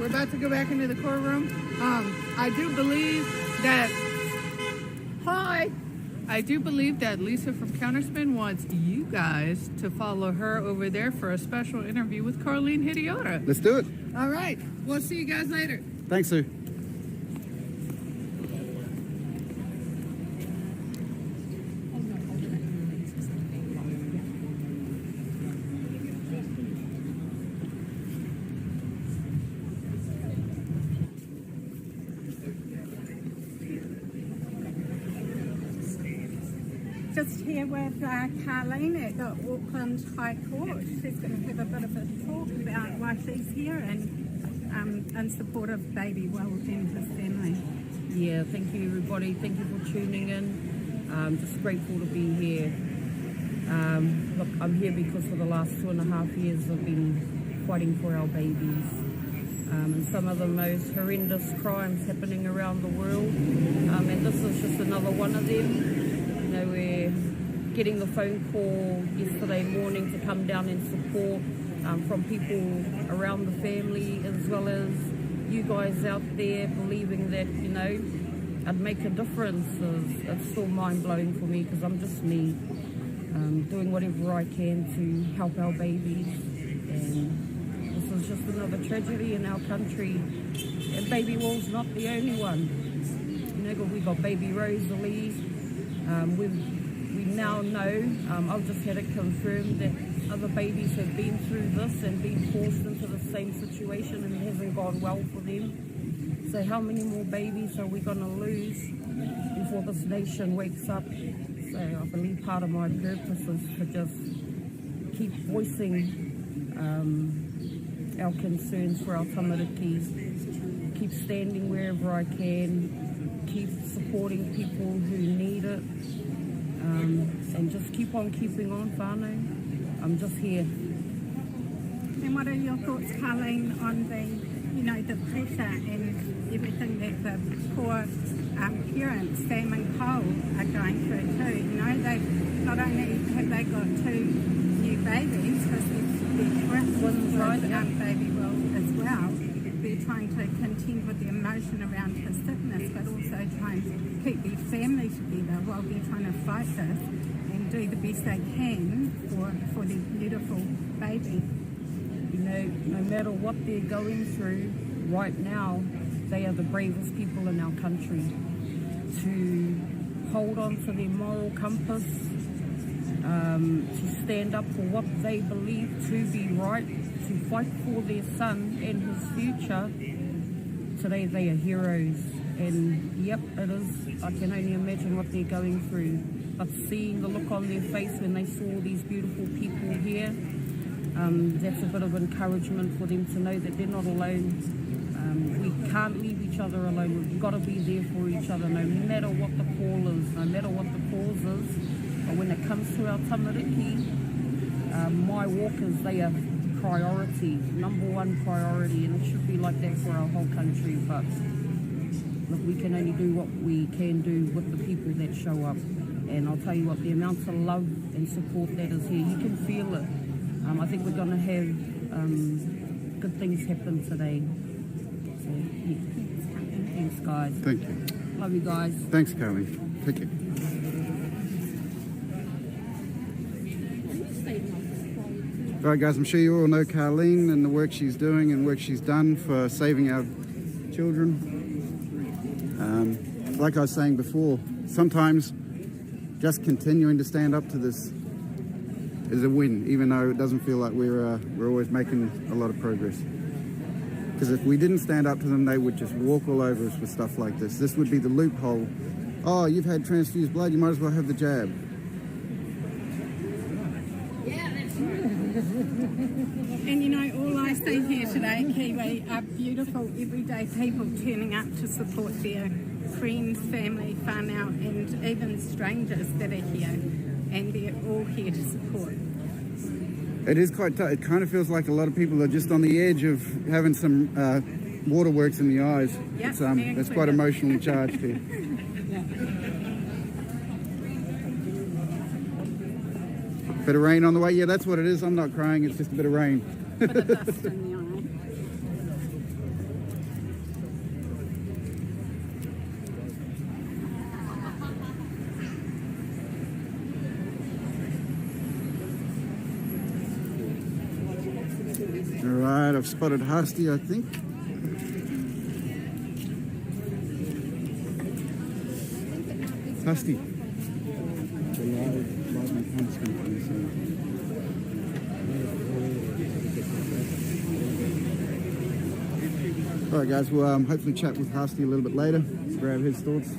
about to go back into the courtroom. I do believe that Lisa from Counterspin wants you guys to follow her over there for a special interview with Carlene Hideota. Let's do it. All right. We'll see you guys later. Thanks, Sue. Just here with Carlene at the Auckland High Court. She's going to have a bit of a talk about why she's here and in support of baby Will and his family. Yeah, thank you everybody. Thank you for tuning in. Just grateful to be here. Look, I'm here because for the last 2.5 years I've been fighting for our babies. And some of the most horrendous crimes happening around the world. And this is just another one of them. You know, we're getting the phone call yesterday morning to come down and support from people around the family, as well as you guys out there believing that, you know, I'd make a difference. It's still mind-blowing for me because I'm just me, doing whatever I can to help our babies. And this is just another tragedy in our country. And baby Will's not the only one. You know, we got baby Rosalie. We now know, I've just had it confirmed that other babies have been through this and been forced into the same situation and it hasn't gone well for them. So how many more babies are we going to lose before this nation wakes up? So I believe part of my purpose is to just keep voicing our concerns for our tamariki, keep standing wherever I can, keep supporting people who need it, and just keep on keeping on, whānau. I'm just here. And what are your thoughts, Carlene, on the pressure and everything that the poor parents, Sam and Cole, are going through too? You know, they not only have they got 2 new babies, because they're tripped with baby Will as well, they're trying to contend with the emotion around his sickness, but also trying to keep their family together while they're trying to fight this and do the best they can for their beautiful baby. You know, no matter what they're going through right now, they are the bravest people in our country. To hold on to their moral compass, to stand up for what they believe to be right, to fight for their son and his future. Today they are heroes, and yep, it is. I can only imagine what they're going through. But seeing the look on their face when they saw these beautiful people here, that's a bit of encouragement for them to know that they're not alone. We can't leave each other alone. We've got to be there for each other, no matter what the call is, no matter what the cause is. But when it comes to our tamariki, my walkers, they are priority, #1 priority, and it should be like that for our whole country. But look, we can only do what we can do with the people that show up. And I'll tell you what, the amount of love and support that is here, you can feel it. I think we're going to have good things happen today. So, yeah. Thanks, guys. Thank you. Love you guys. Thanks, Carlene. Take care. All right, guys, I'm sure you all know Carlene and the work she's doing and work she's done for saving our children. Like I was saying before, sometimes just continuing to stand up to this is a win, even though it doesn't feel like we're always making a lot of progress. Because if we didn't stand up to them, they would just walk all over us with stuff like this. This would be the loophole. Oh, you've had transfused blood, you might as well have the jab. And you know, all I see here today at Kiwi are beautiful everyday people turning up to support their friends, family, whānau, and even strangers that are here. And they're all here to support. It is quite tough. It kind of feels like a lot of people are just on the edge of having some waterworks in the eyes. Yep, it's quite emotionally charged here. Bit of rain on the way. Yeah, that's what it is. I'm not crying. It's just a bit of rain. Bit of dust in the eye. All right, I've spotted Husty, I think. Husty. The live enhancement on this one. All right, guys, we'll hopefully chat with Husty a little bit later. Let's grab his thoughts.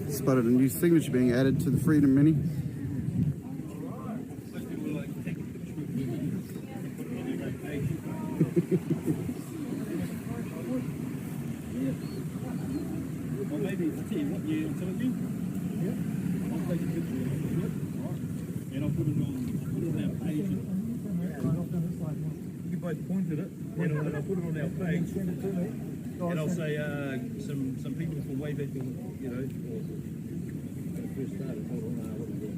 Spotted a new signature being added to the Freedom Mini. Well, maybe I'll tell you what, yeah, I'm telling you. Yeah. I'll take a picture of it, and I'll put it on our page. You both pointed it, and I'll put it on our page. And I'll say some people from way back, you know, when it first started. Hold on, what was it?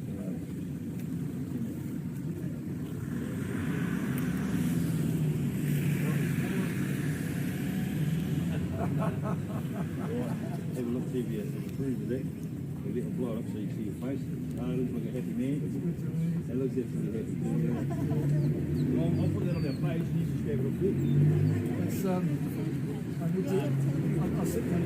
Have a look, see if you approve of that. We'll get a blow up so you see your face. It looks like a happy man. It looks absolutely happy. Well, I'll put that on our page and you just grab it up there. It's, I'll sit down.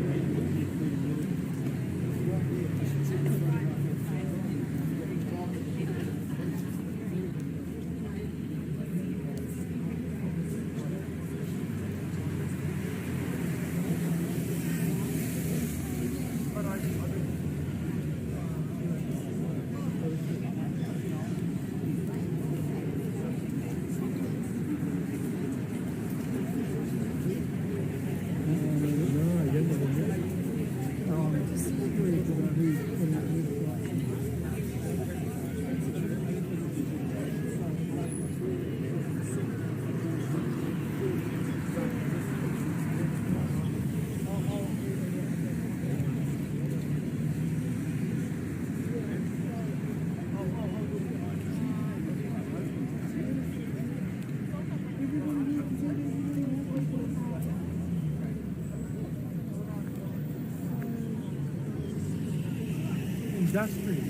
Industrial. Do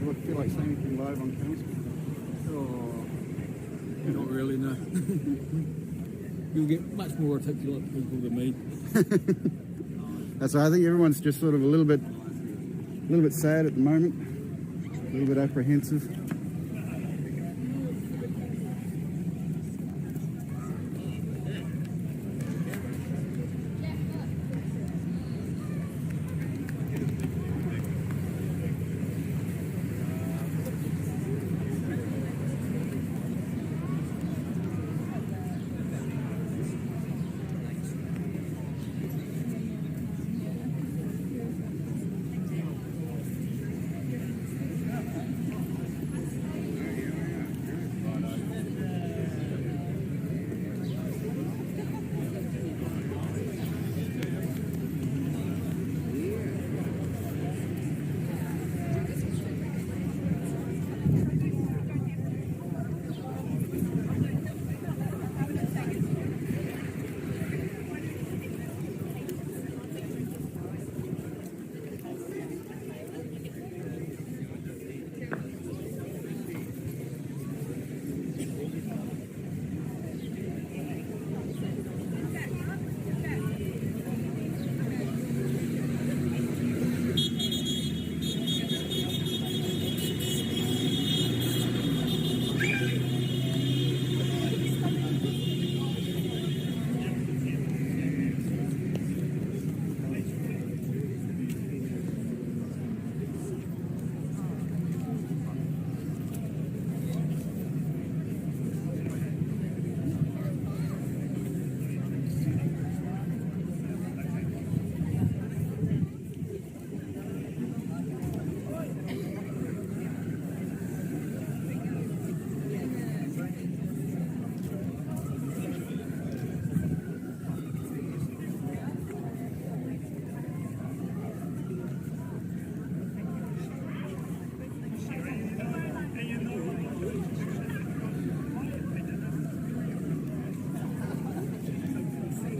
you feel like saying anything live on camera? Oh, not really, no. You'll get much more articulate people than me. That's why I think everyone's just sort of a little bit sad at the moment, a little bit apprehensive.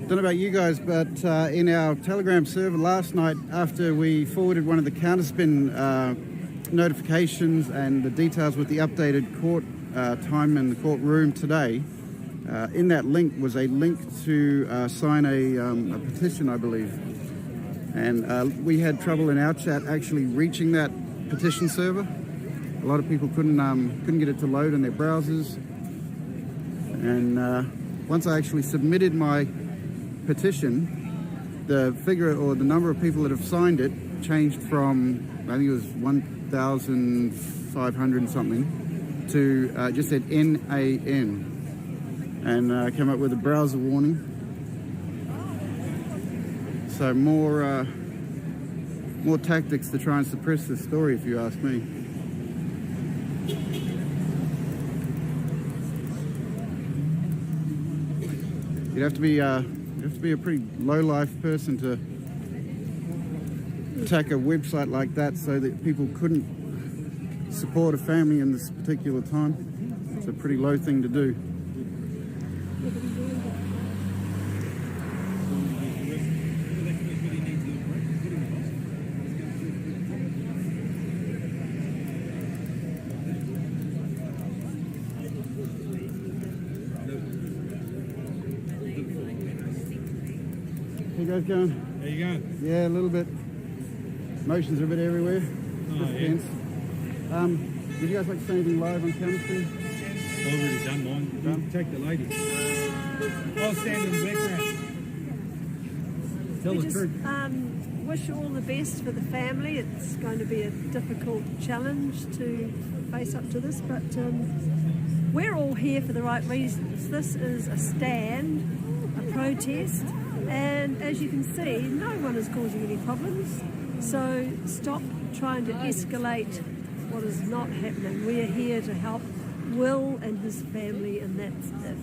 don't know about you guys, but in our Telegram server last night, after we forwarded one of the counterspin notifications and the details with the updated court time in the courtroom today, in that link was a link to sign a petition, I believe. And we had trouble in our chat actually reaching that petition server. A lot of people couldn't get it to load in their browsers. And once I actually submitted my petition, the figure or the number of people that have signed it changed from, I think it was 1,500 and something, to just said NAN. And came up with a browser warning. So more tactics to try and suppress this story, if you ask me. You'd have to be a pretty low-life person to attack a website like that so that people couldn't support a family in this particular time. It's a pretty low thing to do. How you guys going? How you going? Yeah, a little bit. Emotions are a bit everywhere. Oh, yeah. Tense. Would you guys like to say anything live on chemistry? I've already done mine. Done? Take the lady. I'll stand in the background. Tell We the just truth. wish you all the best for the family. It's going to be a difficult challenge to face up to this, but we're all here for the right reasons. This is a stand, a protest, and as you can see, no one is causing any problems. So stop trying to escalate what is not happening. We are here to help Will and his family, and that's it.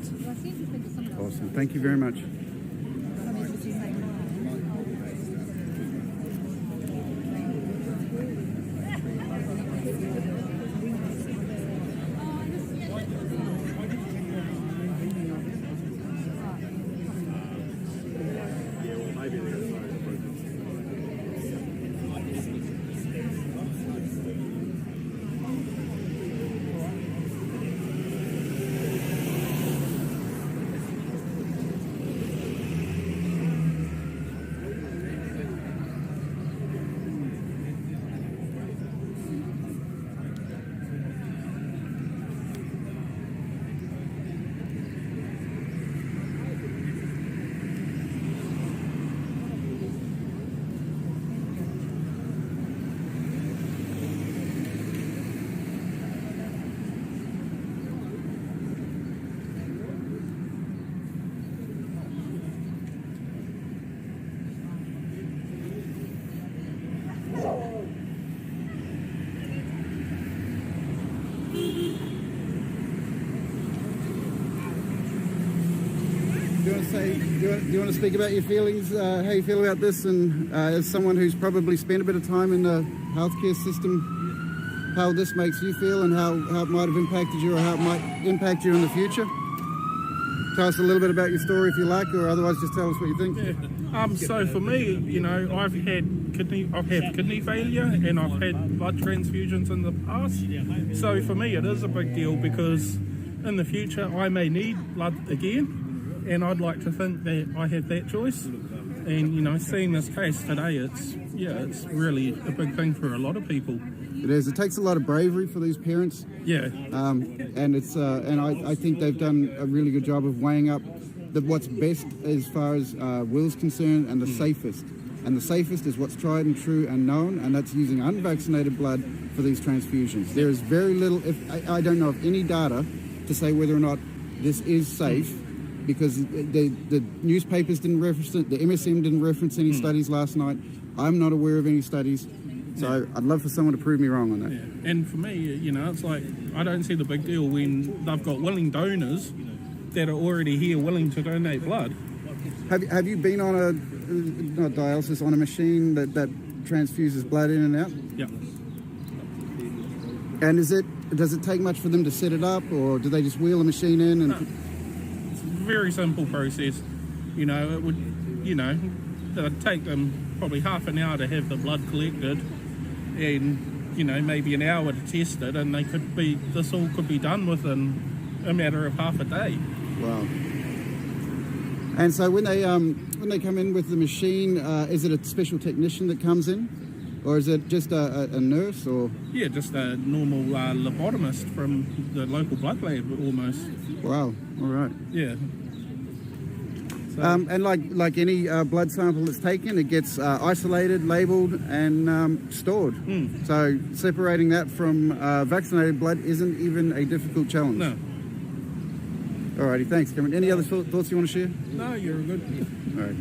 Awesome. Thank you very much. Do you want to speak about your feelings, how you feel about this, and as someone who's probably spent a bit of time in the healthcare system, how this makes you feel and how it might have impacted you or how it might impact you in the future? Tell us a little bit about your story if you like, or otherwise just tell us what you think. Yeah. So for me, you know, I've had kidney failure and I've had blood transfusions in the past. So for me, it is a big deal because in the future I may need blood again, and I'd like to think that I have that choice. And you know, seeing this case today, it's really a big thing for a lot of people. It is. It takes a lot of bravery for these parents. Yeah. And it's and I think they've done a really good job of weighing up what's best as far as Will's concerned and the safest. And the safest is what's tried and true and known, and that's using unvaccinated blood for these transfusions. There is very little, I don't know of any data to say whether or not this is safe, because the newspapers didn't reference it, the MSM didn't reference any studies last night. I'm not aware of any studies. So I'd love for someone to prove me wrong on that. Yeah. And for me, you know, it's like I don't see the big deal when they've got willing donors that are already here willing to donate blood. Have you been on a not dialysis, on a machine that transfuses blood in and out? Yeah. And does it take much for them to set it up, or do they just wheel a machine in? And No. It's a very simple process. You know, it would, you know, it'd take them probably half an hour to have the blood collected, and you know, maybe an hour to test it, and this all could be done within a matter of half a day. Wow. And so when they come in with the machine, is it a special technician that comes in, or is it just a nurse, or? Yeah, just a normal lobotomist from the local blood lab, almost. Wow. All right. Yeah. So, and like any blood sample that's taken, it gets isolated, labelled, and stored. So separating that from vaccinated blood isn't even a difficult challenge. No. Alrighty, thanks, Cameron. Any other thoughts you want to share? No, you're good. All right.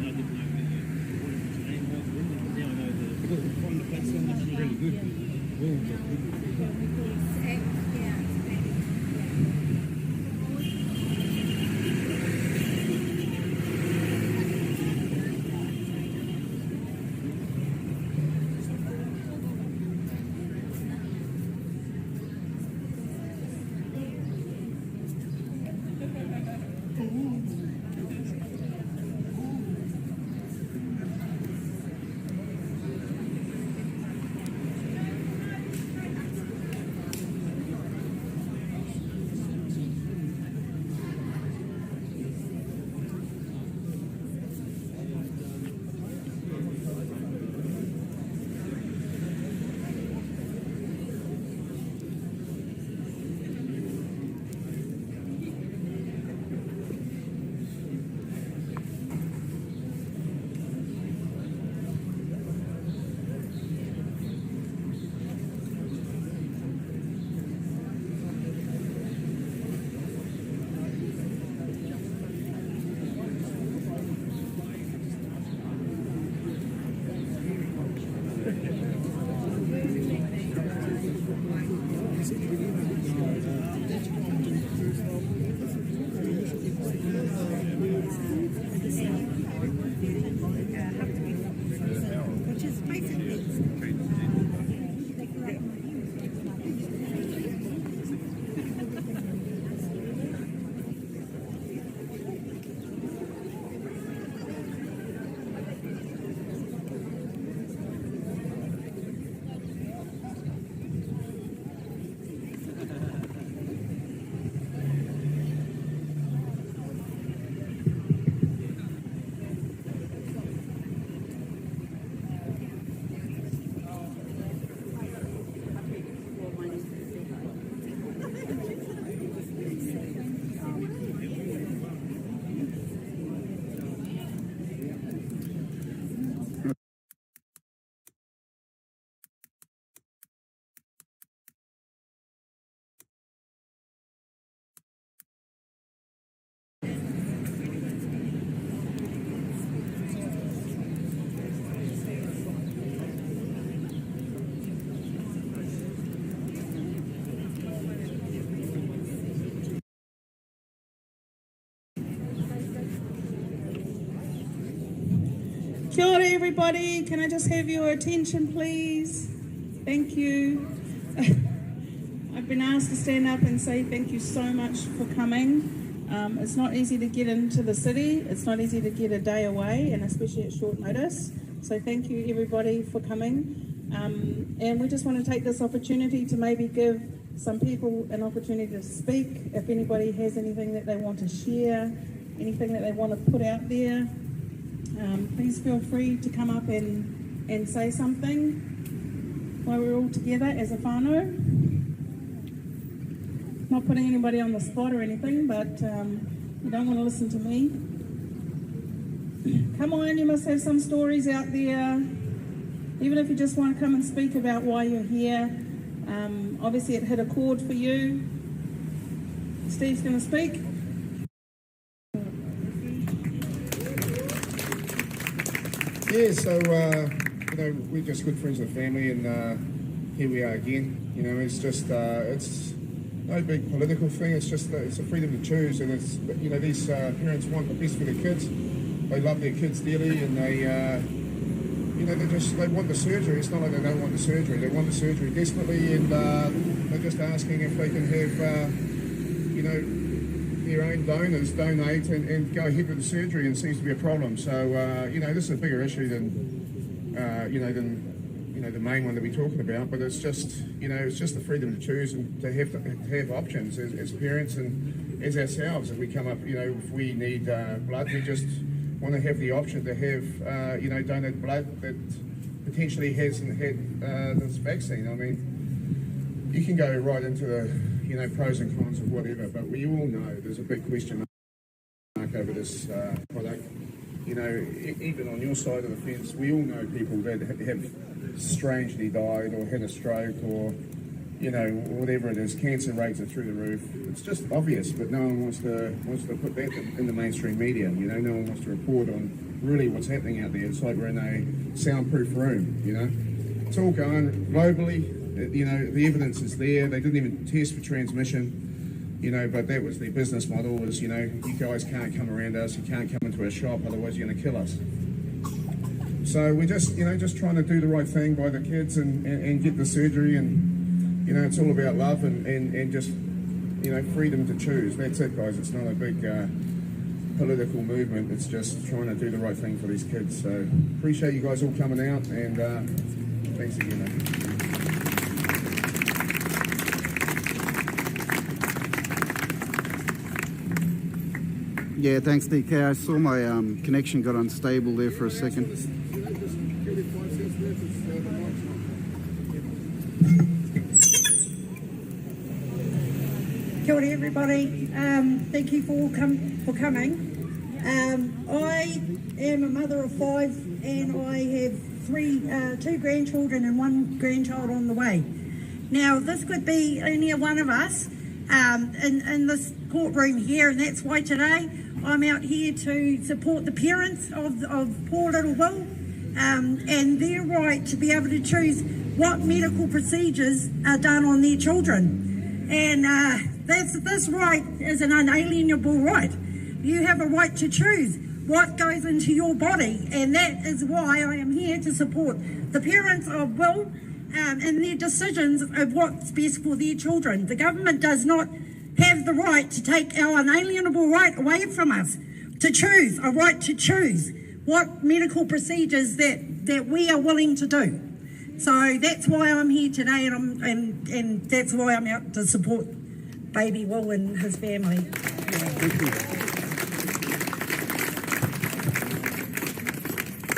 Kia ora everybody, can I just have your attention please? Thank you. I've been asked to stand up and say thank you so much for coming. It's not easy to get into the city, it's not easy to get a day away, and especially at short notice. So thank you everybody for coming. And we just want to take this opportunity to maybe give some people an opportunity to speak. If anybody has anything that they want to share, anything that they want to put out there, please feel free to come up and say something while we're all together as a whānau. Not putting anybody on the spot or anything, but you don't want to listen to me. Come on, you must have some stories out there. Even if you just want to come and speak about why you're here. Obviously it hit a chord for you. Steve's going to speak. Yeah, so, you know, we're just good friends with family, and here we are again. You know, it's just, it's no big political thing, it's just, it's a freedom to choose, and it's, you know, these parents want the best for their kids. They love their kids dearly, and they, you know, they want the surgery. It's not like they don't want the surgery, they want the surgery desperately, and they're just asking if they can have, you know, their own donors donate and go ahead with the surgery, and seems to be a problem. So this is a bigger issue than the main one that we're talking about. But it's just the freedom to choose and to have options as parents and as ourselves. If we come up, if we need blood, we just want to have the option to have donated blood that potentially hasn't had this vaccine. I mean, you can go right into the pros and cons of whatever, but we all know there's a big question mark over this product. Even on your side of the fence, we all know people that have strangely died or had a stroke or whatever it is. Cancer rates are through the roof. It's just obvious, but no one wants to put that in the mainstream media. No one wants to report on really what's happening out there. It's like we're in a soundproof room. It's all going globally. The evidence is there. They didn't even test for transmission. But that was their business model. Was you guys can't come around us. You can't come into our shop, otherwise you're going to kill us. So we're just just trying to do the right thing by the kids and get the surgery, and it's all about love and just freedom to choose. That's it, guys. It's not a big political movement. It's just trying to do the right thing for these kids. So appreciate you guys all coming out, and thanks again. Yeah, thanks, DK. I saw my connection got unstable there for a second. Kia ora everybody. Thank you for coming. I am a mother of 5 and I have two grandchildren and one grandchild on the way. Now this could be any one of us in this courtroom here, and that's why today I'm out here to support the parents of poor little Will and their right to be able to choose what medical procedures are done on their children. And this right is an unalienable right. You have a right to choose what goes into your body, and that is why I am here to support the parents of Will and their decisions of what's best for their children. The government does not have the right to take our unalienable right away from us, to choose, a right to choose what medical procedures that we are willing to do. So that's why I'm here today, and that's why I'm out to support baby Will and his family. Thank you.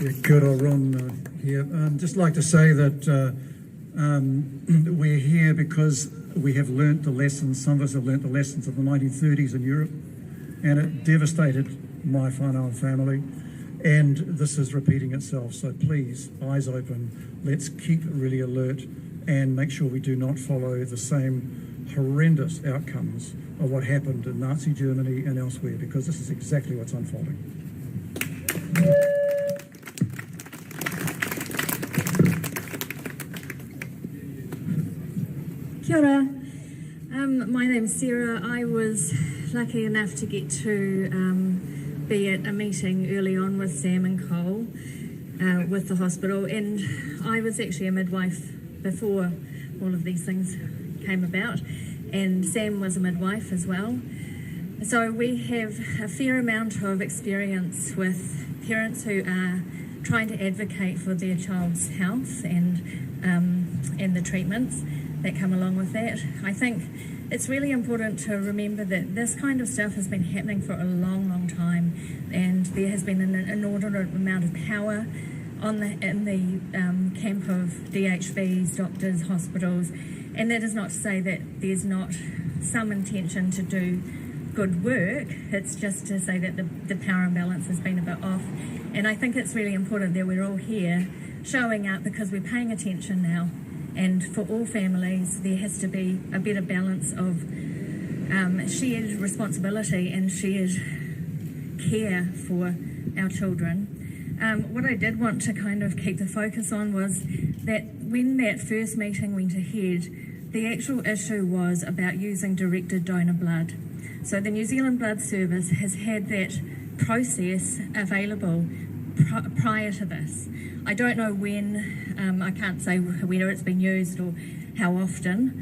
Yeah, kia ora, Ron here. Just like to say that we're here because we have learnt the lessons, some of us have learnt the lessons of the 1930s in Europe, and it devastated my whānau family, and this is repeating itself. So please, eyes open, let's keep really alert and make sure we do not follow the same horrendous outcomes of what happened in Nazi Germany and elsewhere, because this is exactly what's unfolding. Kia ora. My name's Sarah. I was lucky enough to get to be at a meeting early on with Sam and Cole with the hospital, and I was actually a midwife before all of these things came about, and Sam was a midwife as well. So we have a fair amount of experience with parents who are trying to advocate for their child's health and the treatments that come along with that. I think it's really important to remember that this kind of stuff has been happening for a long, long time, and there has been an inordinate amount of power in the camp of DHBs, doctors, hospitals, and that is not to say that there's not some intention to do good work. It's just to say that the power imbalance has been a bit off, and I think it's really important that we're all here showing up because we're paying attention now. And for all families, there has to be a better balance of shared responsibility and shared care for our children. What I did want to kind of keep the focus on was that when that first meeting went ahead, the actual issue was about using directed donor blood. So the New Zealand Blood Service has had that process available prior to this. I don't know when, I can't say whether it's been used or how often.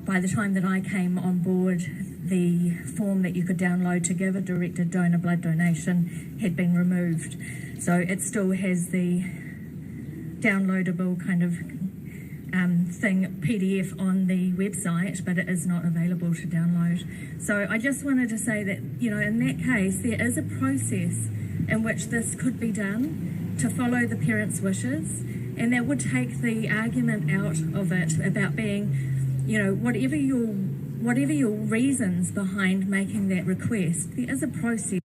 By the time that I came on board, the form that you could download to give a directed donor blood donation had been removed. So it still has the downloadable kind of thing, PDF on the website, but it is not available to download. So I just wanted to say that, you know, in that case, there is a process in which this could be done to follow the parents' wishes, and that would take the argument out of it about being, you know, whatever your reasons behind making that request, there is a process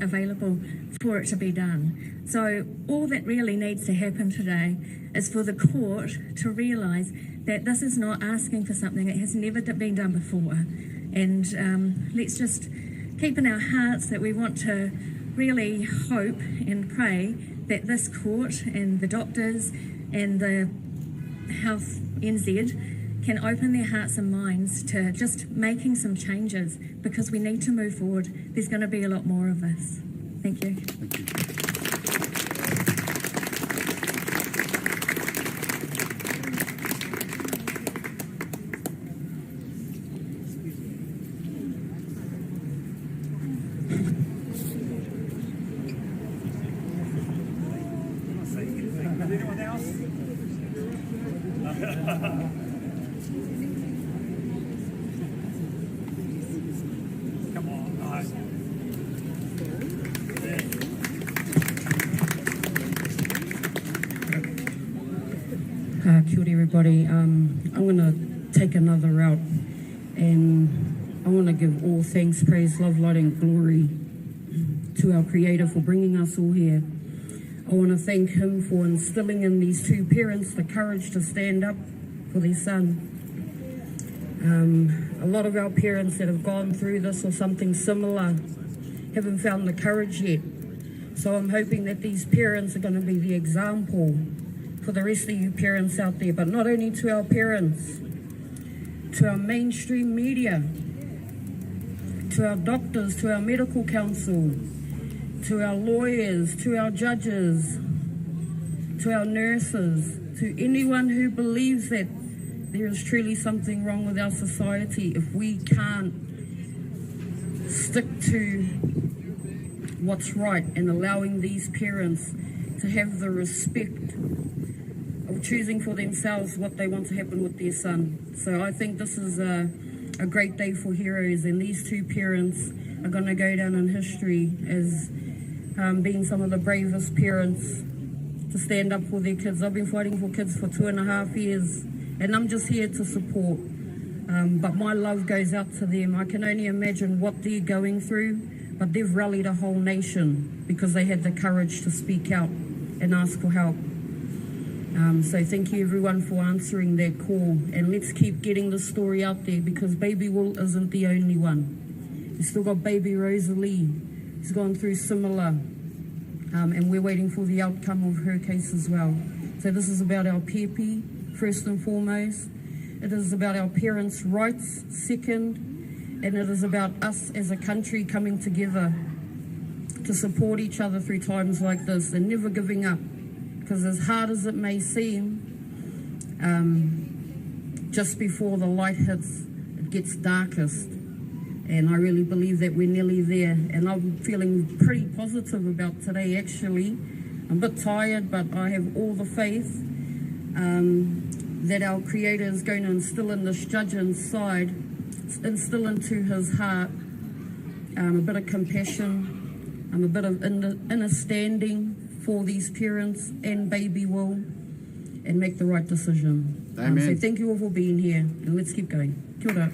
available for it to be done. So all that really needs to happen today is for the court to realise that this is not asking for something that has never been done before. And let's just keep in our hearts that we want to really hope and pray that this court and the doctors and the Health NZ can open their hearts and minds to just making some changes, because we need to move forward. There's going to be a lot more of this. Thank you. Anyone else? Come on, guys. Kia ora everybody. I'm going to take another route, and I want to give all thanks, praise, love, light and glory to our Creator for bringing us all here. I want to thank Him for instilling in these two parents the courage to stand up for their son. A lot of our parents that have gone through this or something similar haven't found the courage yet. So I'm hoping that these parents are going to be the example for the rest of you parents out there, but not only to our parents, to our mainstream media, to our doctors, to our medical council, to our lawyers, to our judges, to our nurses, to anyone who believes that there is truly something wrong with our society. If we can't stick to what's right and allowing these parents to have the respect of choosing for themselves what they want to happen with their son. So I think this is a great day for heroes, and these two parents are going to go down in history as being some of the bravest parents to stand up for their kids. I've been fighting for kids for 2.5 years, and I'm just here to support. But my love goes out to them. I can only imagine what they're going through, but they've rallied a whole nation because they had the courage to speak out and ask for help. So thank you everyone for answering that call, and let's keep getting the story out there, because baby Will isn't the only one. You've still got baby Rosalie. She's gone through similar, and we're waiting for the outcome of her case as well. So this is about our pepe, first and foremost. It is about our parents' rights, second, and it is about us as a country coming together to support each other through times like this and never giving up. Because as hard as it may seem, just before the light hits, it gets darkest. And I really believe that we're nearly there. And I'm feeling pretty positive about today, actually. I'm a bit tired, but I have all the faith that our Creator is going to instill in this judge inside, instill into his heart a bit of compassion, a bit of understanding for these parents and baby Will, and make the right decision. Amen. So thank you all for being here, and let's keep going. Kia ora.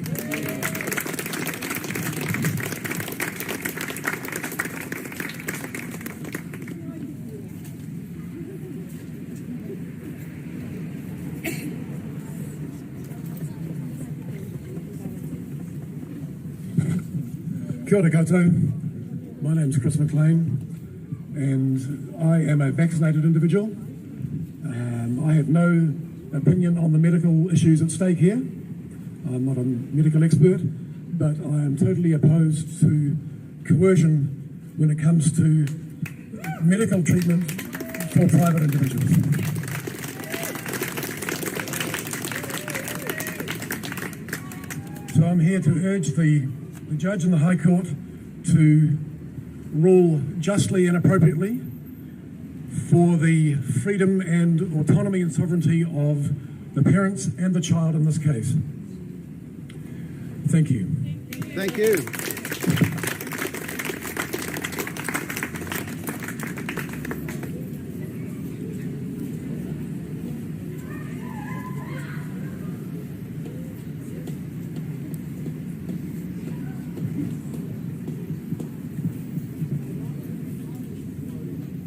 Kia ora koutou. My name's Chris McLean, and I am a vaccinated individual. I have no opinion on the medical issues at stake here. I'm not a medical expert, but I am totally opposed to coercion when it comes to medical treatment for private individuals. So I'm here to urge the judge in the High Court to rule justly and appropriately for the freedom and autonomy and sovereignty of the parents and the child in this case. Thank you. Thank you.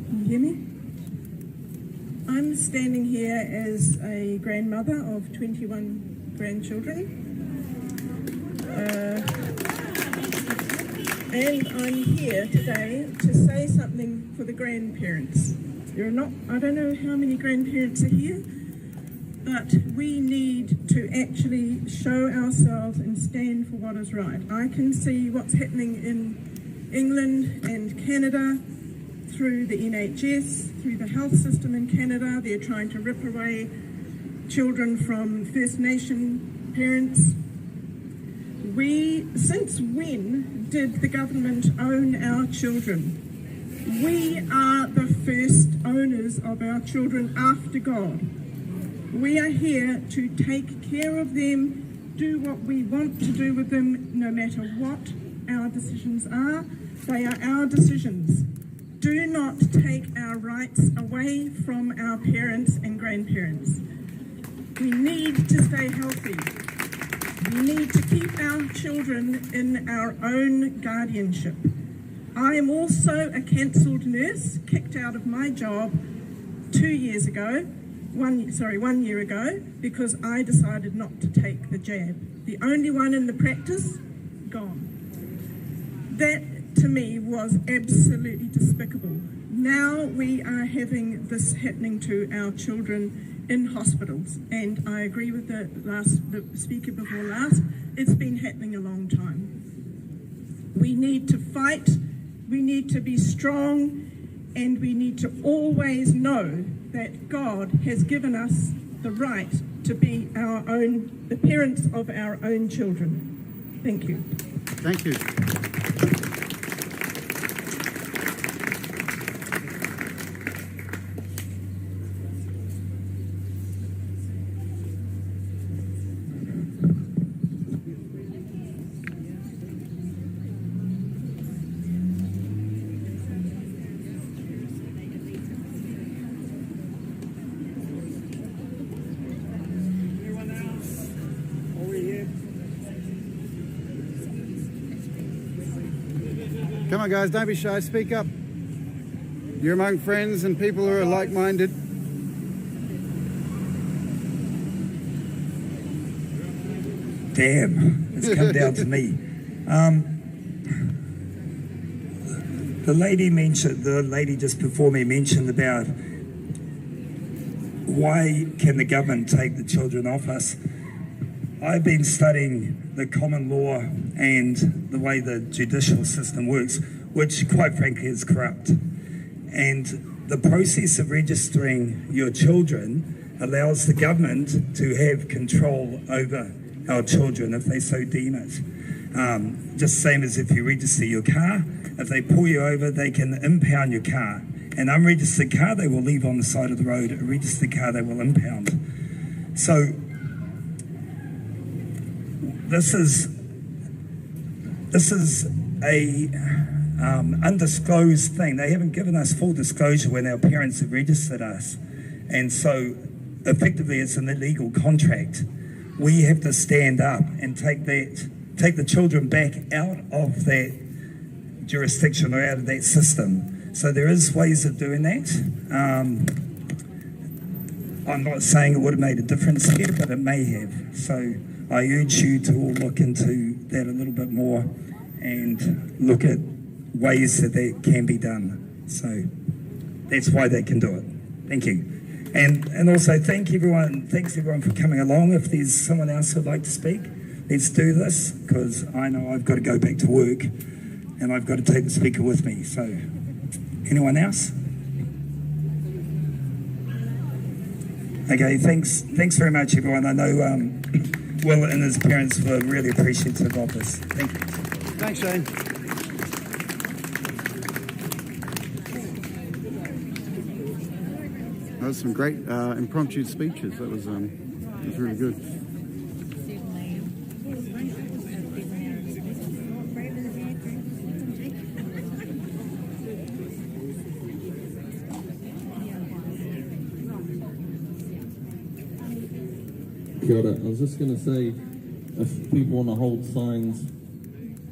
Can you hear me? I'm standing here as a grandmother of 21 grandchildren. And I'm here today to say something for the grandparents. There are not, I don't know how many grandparents are here, but we need to actually show ourselves and stand for what is right. I can see what's happening in England and Canada through the NHS, through the health system in Canada. They're trying to rip away children from First Nation parents. Since when did the government own our children? We are the first owners of our children after God. We are here to take care of them, do what we want to do with them, no matter what our decisions are. They are our decisions. Do not take our rights away from our parents and grandparents. We need to stay healthy. We need to keep our children in our own guardianship. I am also a cancelled nurse, kicked out of my job 2 years ago, 1 year ago, because I decided not to take the jab. The only one in the practice, gone. That to me was absolutely despicable. Now we are having this happening to our children in hospitals, and I agree with the speaker before last, it's been happening a long time. We need to fight, we need to be strong, and we need to always know that God has given us the right to be the parents of our own children. Thank you. Thank you. Come on, guys, don't be shy. Speak up. You're among friends and people who are like-minded. Damn, it's come down to me. The lady just before me mentioned about why can the government take the children off us? I've been studying the common law and the way the judicial system works, which quite frankly is corrupt. And the process of registering your children allows the government to have control over our children if they so deem it. Just same as if you register your car, if they pull you over, they can impound your car. An unregistered car they will leave on the side of the road, a registered car they will impound. So this is a undisclosed thing. They haven't given us full disclosure when our parents have registered us, and so effectively it's an illegal contract. We have to stand up and take the children back out of that jurisdiction or out of that system. So there is ways of doing that. I'm not saying it would have made a difference here, but it may have. So I urge you to all look into that a little bit more and look at ways that can be done. So that's why they can do it. Thank you. And also thanks everyone for coming along. If there's someone else who'd like to speak, let's do this, because I know I've got to go back to work and I've got to take the speaker with me. So anyone else? Okay, thanks very much everyone. I know Will and his parents were really appreciative of this. Thank you. Thanks, Shane. That was some great impromptu speeches. That was really good. Kia ora. I was just going to say, if people want to hold signs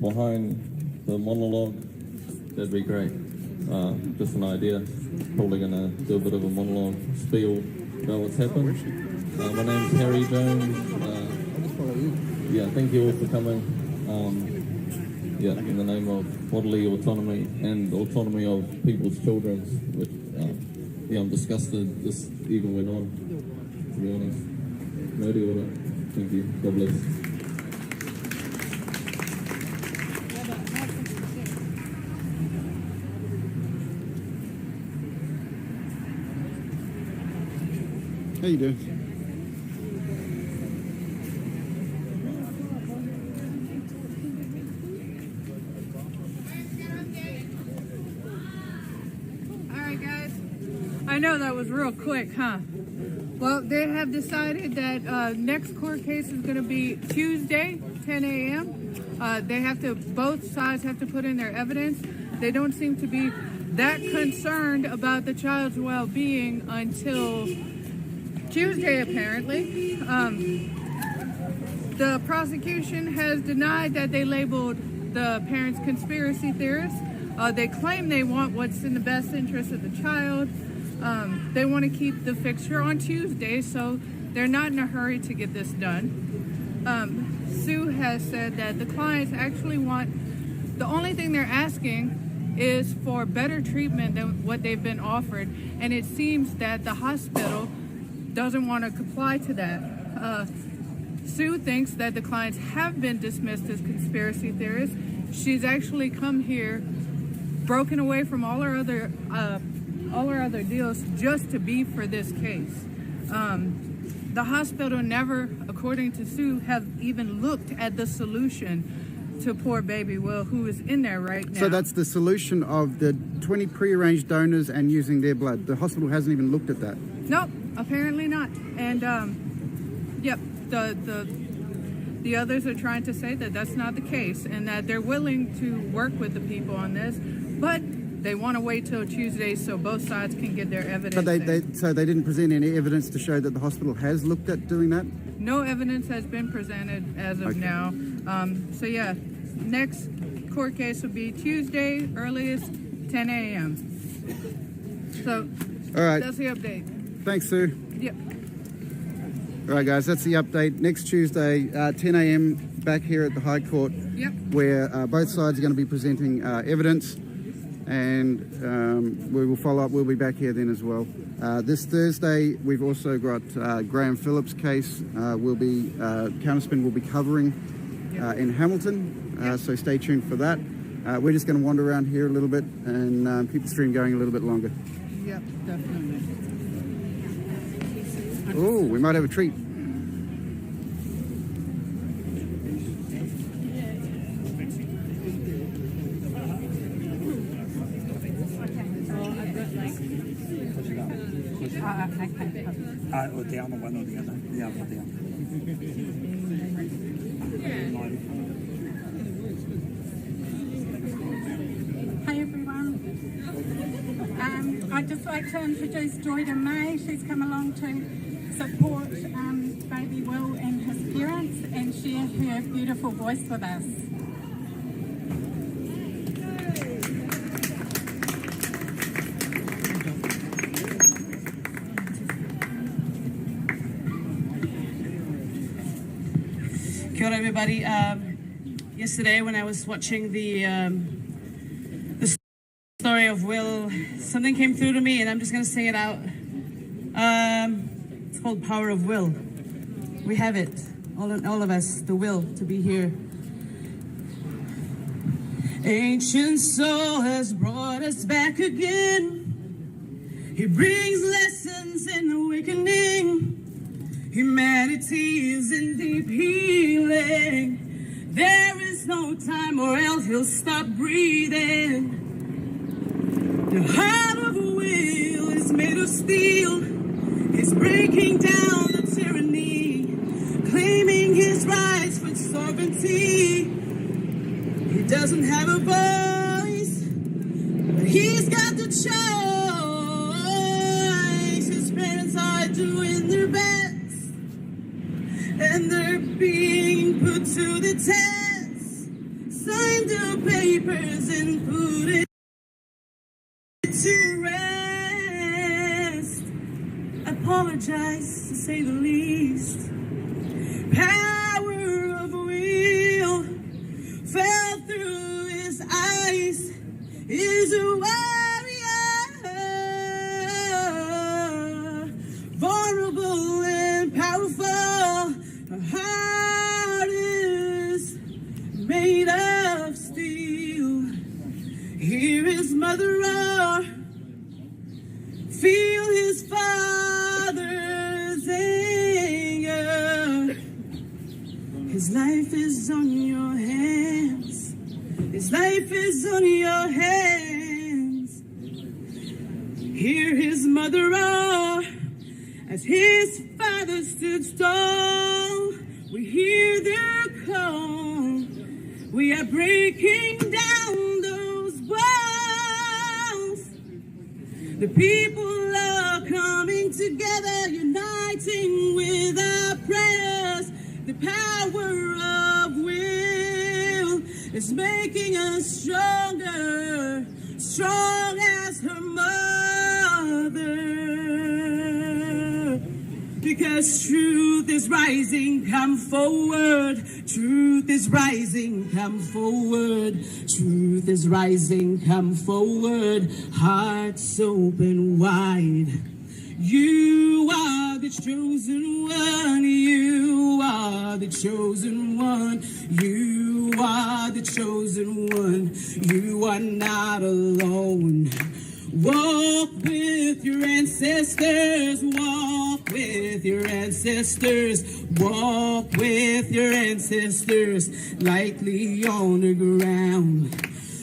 behind the monologue, that'd be great. Just an idea. Probably going to do a bit of a monologue spiel about what's happened. My name's Harry Jones. Yeah, thank you all for coming. In the name of bodily autonomy and autonomy of people's children, which I'm disgusted this even went on, to be honest. No order. Thank you. God bless. How you doing? All right, guys. I know that was real quick, huh? Well, they have decided that next court case is going to be Tuesday, 10 a.m. Both sides have to put in their evidence. They don't seem to be that concerned about the child's well-being until Tuesday, apparently. The prosecution has denied that they labeled the parents conspiracy theorists. They claim they want what's in the best interest of the child. They want to keep the fixture on Tuesday, so they're not in a hurry to get this done. Sue has said that the clients actually want, the only thing they're asking is for better treatment than what they've been offered, and it seems that the hospital doesn't want to comply to that. Sue thinks that the clients have been dismissed as conspiracy theorists. She's actually come here, broken away from all her other deals just to be for this case. The hospital never, according to Sue, have even looked at the solution to poor baby Will, who is in there right now. So that's the solution of the 20 prearranged donors and using their blood. The hospital hasn't even looked at that. Nope, apparently not. And yep, the others are trying to say that that's not the case and that they're willing to work with the people on this, but they want to wait till Tuesday so both sides can get their evidence. But so they didn't present any evidence to show that the hospital has looked at doing that? No evidence has been presented as of now. So yeah, next court case will be Tuesday, earliest 10 a.m. So all right, that's the update. Thanks, Sue. Yep. All right, guys, that's the update. Next Tuesday, 10 a.m. back here at the High Court, where both sides are going to be presenting evidence, and we will follow up. We'll be back here then as well. This Thursday, we've also got Graham Phillips' case. Counterspin will be covering in Hamilton, so stay tuned for that. We're just going to wander around here a little bit and keep the stream going a little bit longer. Yep, definitely. Oh, we might have a treat. Or down or one or the other. Yeah, or down. Hi everyone. I'd just like to introduce Joyda May. She's come along to support baby Will and his parents and share her beautiful voice with us. Kia ora everybody. Yesterday when I was watching the story of Will, something came through to me and I'm just going to sing it out. It's called Power of Will. We have it, all of us, the will to be here. Ancient soul has brought us back again. He brings lessons in awakening. Humanity is in deep healing. There is no time or else he'll stop breathing. The heart of a wheel is made of steel. It's breaking down the tyranny, claiming his rights for sovereignty. He doesn't have a voice, but he's got the choice. His parents are doing their best, and they're being put to the test. Sign the papers and put it to rest. Apologize, to say the least. Power of will fell through his eyes. Is a warrior, vulnerable and powerful. Her heart is made of steel. Hear his mother roar, feel his father's anger. His life is on your hands. His life is on your hands. Hear his mother roar as his father stood tall. We hear their call. We are breaking down those walls. The people are coming together, uniting with our prayers. The power of will is making us stronger, strong as her mother. Because truth is rising, come forward. Truth is rising, come forward. Truth is rising, come forward. Hearts open wide. You are the chosen one. You are the chosen one. You are the chosen one. You are not alone. Walk with your ancestors. Walk with your ancestors. Walk with your ancestors. Lightly on the ground.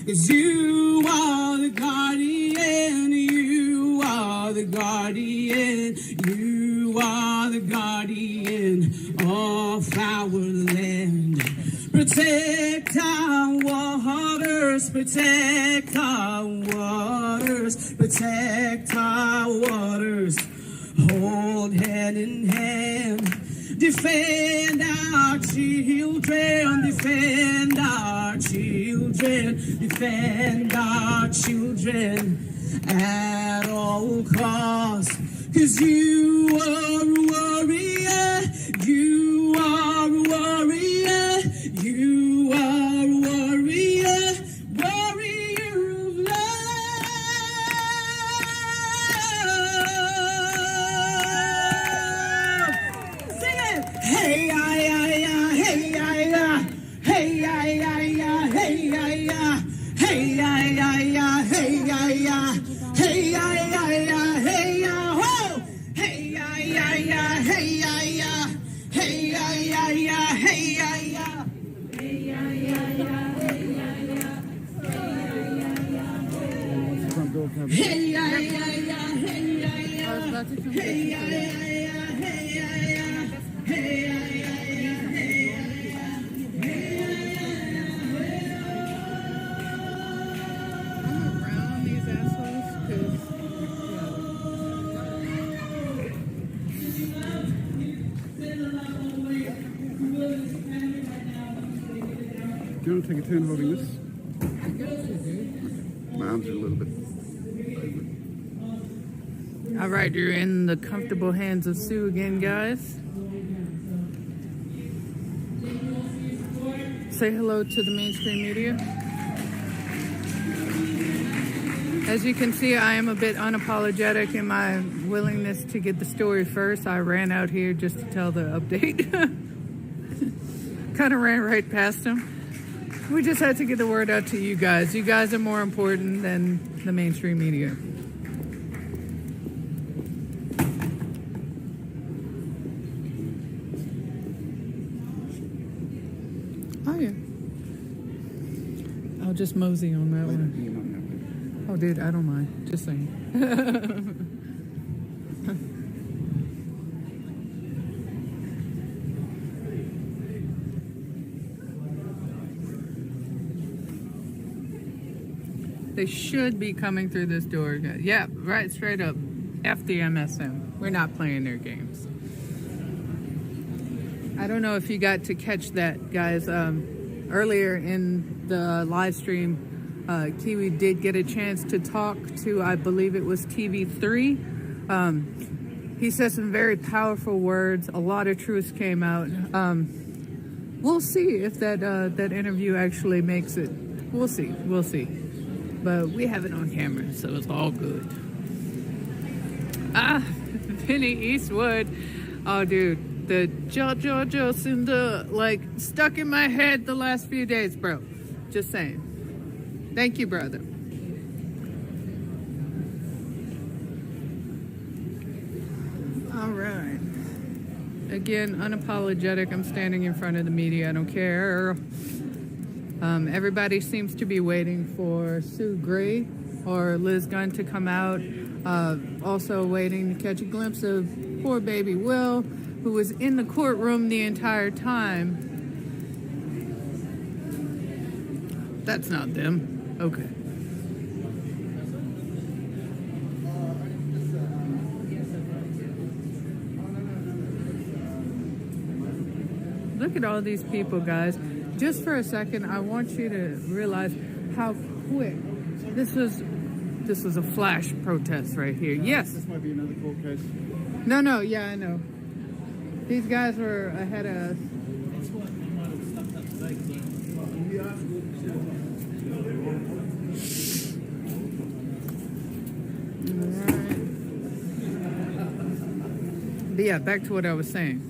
'Cause you are the guardian. You are the guardian. You are the guardian of our land. Protect our waters, protect our waters, protect our waters. Hold hand in hand. Defend our children, defend our children, defend our children at all costs. 'Cause you are a warrior, you are a warrior, you are a warrior, warrior of love. Sing it! Hey, ya, ya, ya, hey, ya, ya, hey, ya, ya, ya, hey, ya, ya, hey, ya, ya, ya, hey, ya, ya, hey, ya, ya, ya, hey, ya, ho! Hey, ya, ya, ya, hey, ya, ya, hey, ya, ya, ya, hey, ya, ya. Hey, ya, ya, ya, hey, ya, ya, hey, ya, ya, ya, hey, ya, ya, hey, ya, ya, ya, hey, ya, ya, hey, ya, ya, ya, hey, ya, ya, hey, ya, ya, I'm around these assholes because, Do you want to take a turn holding this? My arms are a little bit. all right, you're in the comfortable hands of Sue again, guys. Say hello to the mainstream media. As you can see, I am a bit unapologetic in my willingness to get the story first. I ran out here just to tell the update. Kind of ran right past him. We just had to get the word out to you guys. You guys are more important than the mainstream media. Oh, yeah. I'll just mosey on that one. Oh, dude, I don't mind. Just saying. They should be coming through this door. Yeah, right, straight up. F the MSM. We're not playing their games. I don't know if you got to catch that, guys. Earlier in the live stream, Kiwi did get a chance to talk to, I believe it was TV3. He said some very powerful words. A lot of truth came out. We'll see if that interview actually makes it. We'll see. We'll see. But we have it on camera, so it's all good. Vinny Eastwood. Oh, dude. The JoJo Cinda, like, stuck in my head the last few days, bro. Just saying. Thank you, brother. All right. Again, unapologetic. I'm standing in front of the media. I don't care. Everybody seems to be waiting for Sue Gray or Liz Gunn to come out. Also waiting to catch a glimpse of poor baby Will, who was in the courtroom the entire time. That's not them. Okay. Look at all these people, guys. Just for a second, I want you to realize how quick this was a flash protest right here. Yes. This might be another court case. No, yeah, I know. These guys were ahead of us. Alright. But yeah, back to what I was saying.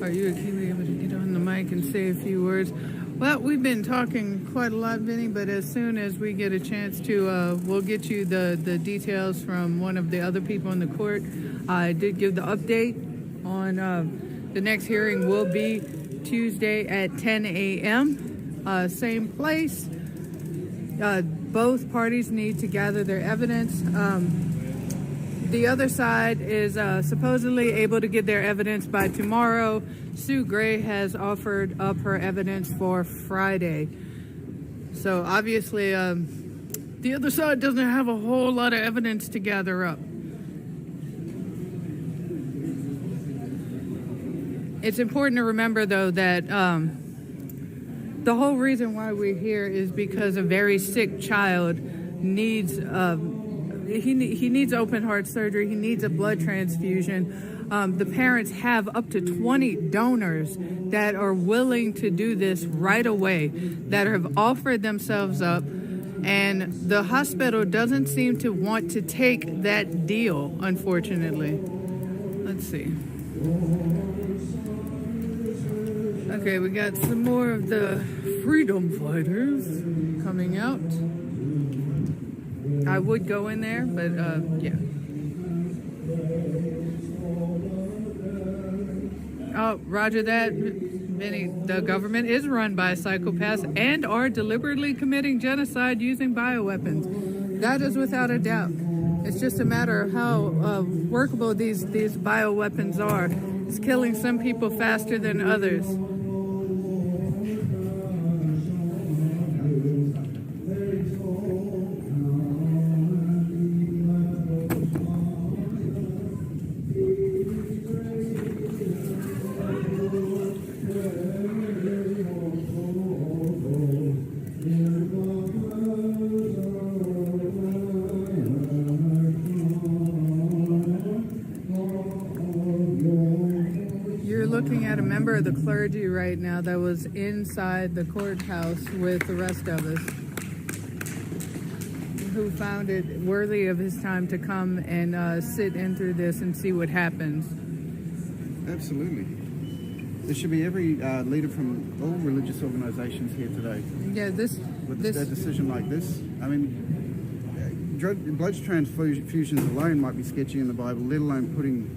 Are you a Kiwi able to get on the mic and say a few words? Well, we've been talking quite a lot, Vinny, but as soon as we get a chance to, we'll get you the details from one of the other people in the court. I did give the update on the next hearing will be Tuesday at 10 a.m. Same place. Both parties need to gather their evidence. The other side is supposedly able to get their evidence by tomorrow. Sue Gray has offered up her evidence for Friday. So obviously, the other side doesn't have a whole lot of evidence to gather up. It's important to remember, though, that the whole reason why we're here is because a very sick child needs he needs open heart surgery. He needs a blood transfusion. The parents have up to 20 donors that are willing to do this right away, that have offered themselves up, and the hospital doesn't seem to want to take that deal, unfortunately. Let's see. Okay, we got some more of the freedom fighters coming out. I would go in there, but yeah. Oh, roger that, Vinny. The government is run by psychopaths and are deliberately committing genocide using bioweapons. That is without a doubt. It's just a matter of how workable these bioweapons are. It's killing some people faster than others. Looking at a member of the clergy right now that was inside the courthouse with the rest of us, who found it worthy of his time to come and sit in through this and see what happens. Absolutely. There should be every leader from all religious organizations here today. Yeah, with a decision like this. I mean, blood transfusions alone might be sketchy in the Bible, let alone putting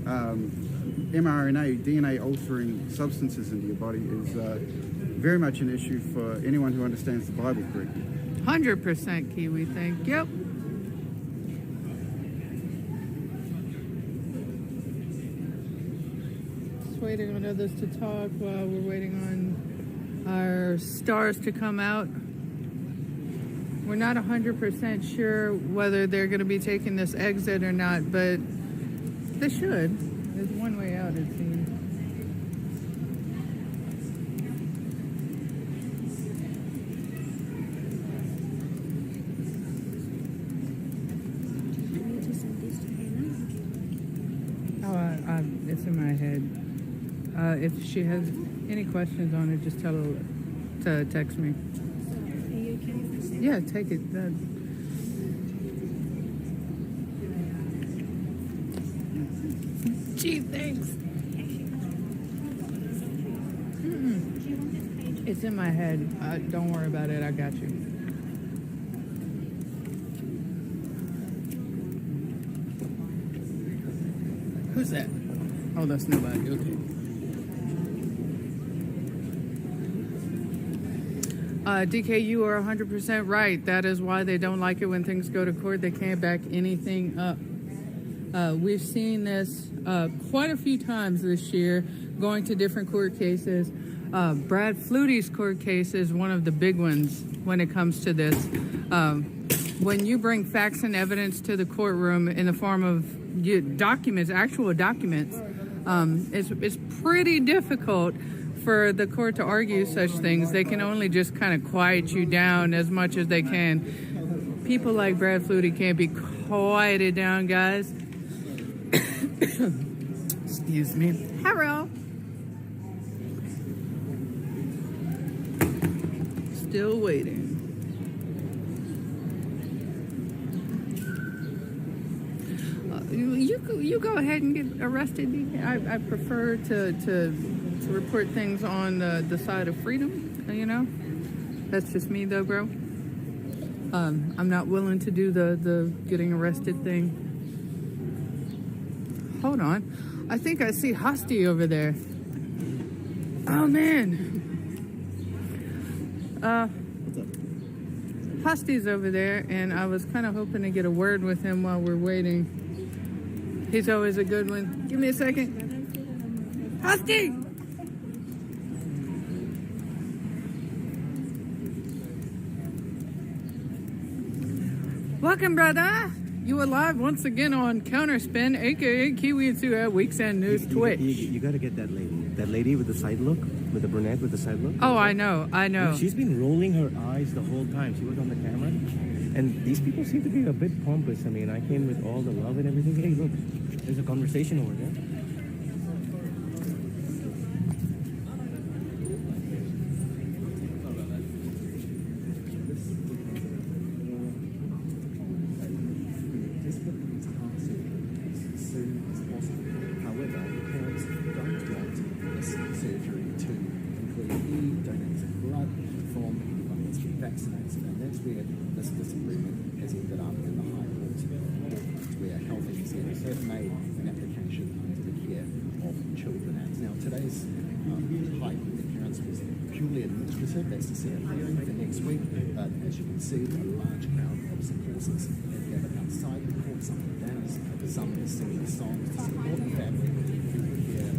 mRNA, DNA altering substances into your body is very much an issue for anyone who understands the Bible correctly. 100% Kiwi thing. Yep. Just waiting on others to talk while we're waiting on our stars to come out. We're not 100% sure whether they're going to be taking this exit or not, but they should. There's one way out, it seems. It's in my head. If she has any questions on it, just tell her to text me. Are you okay? Yeah, take it. Gee, thanks. It's in my head. Don't worry about it. I got you. Who's that? Oh, that's nobody. Okay. DK, you are 100% right. That is why they don't like it when things go to court. They can't back anything up. We've seen this quite a few times this year, going to different court cases. Brad Flutie's court case is one of the big ones when it comes to this. When you bring facts and evidence to the courtroom in the form of documents, actual documents, it's pretty difficult for the court to argue such things. They can only just kind of quiet you down as much as they can. People like Brad Flutie can't be quieted down, guys. Excuse me. Hello. Still waiting. You go ahead and get arrested. I prefer to report things on the side of freedom. You know, that's just me though, bro. I'm not willing to do the getting arrested thing. Hold on, I think I see Husty over there. Oh man. Husty's over there, and I was kind of hoping to get a word with him while we're waiting. He's always a good one. Give me a second. Husty! Welcome, brother. You are live once again on Counterspin, aka Kiwi and Sue at Week's End News Twitch. You got to get that lady. That lady with the side look, with the brunette with the side look. Oh, I know. She's been rolling her eyes the whole time. She was on the camera. And these people seem to be a bit pompous. I mean, I came with all the love and everything. Hey, look, there's a conversation over there. That's to see a hearing for next week, but as you can see, a large crowd of supporters have gathered outside the court. Some are dancers, some are singing songs to support the family who are here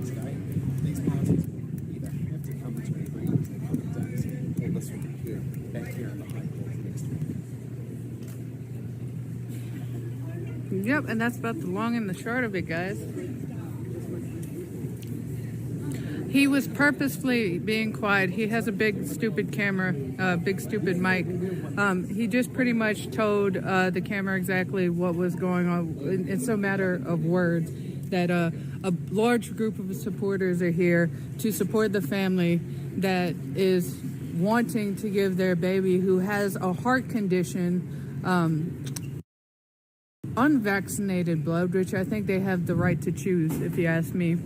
today. These parties will either have to come to agreement in the coming days, or this will be here, back here in the High Court next week. Yep, and that's about the long and the short of it, guys. He was purposefully being quiet. He has a big, stupid camera, big, stupid mic. He just pretty much told the camera exactly what was going on. It's a matter of words that a large group of supporters are here to support the family that is wanting to give their baby, who has a heart condition, unvaccinated blood, which I think they have the right to choose, if you ask me.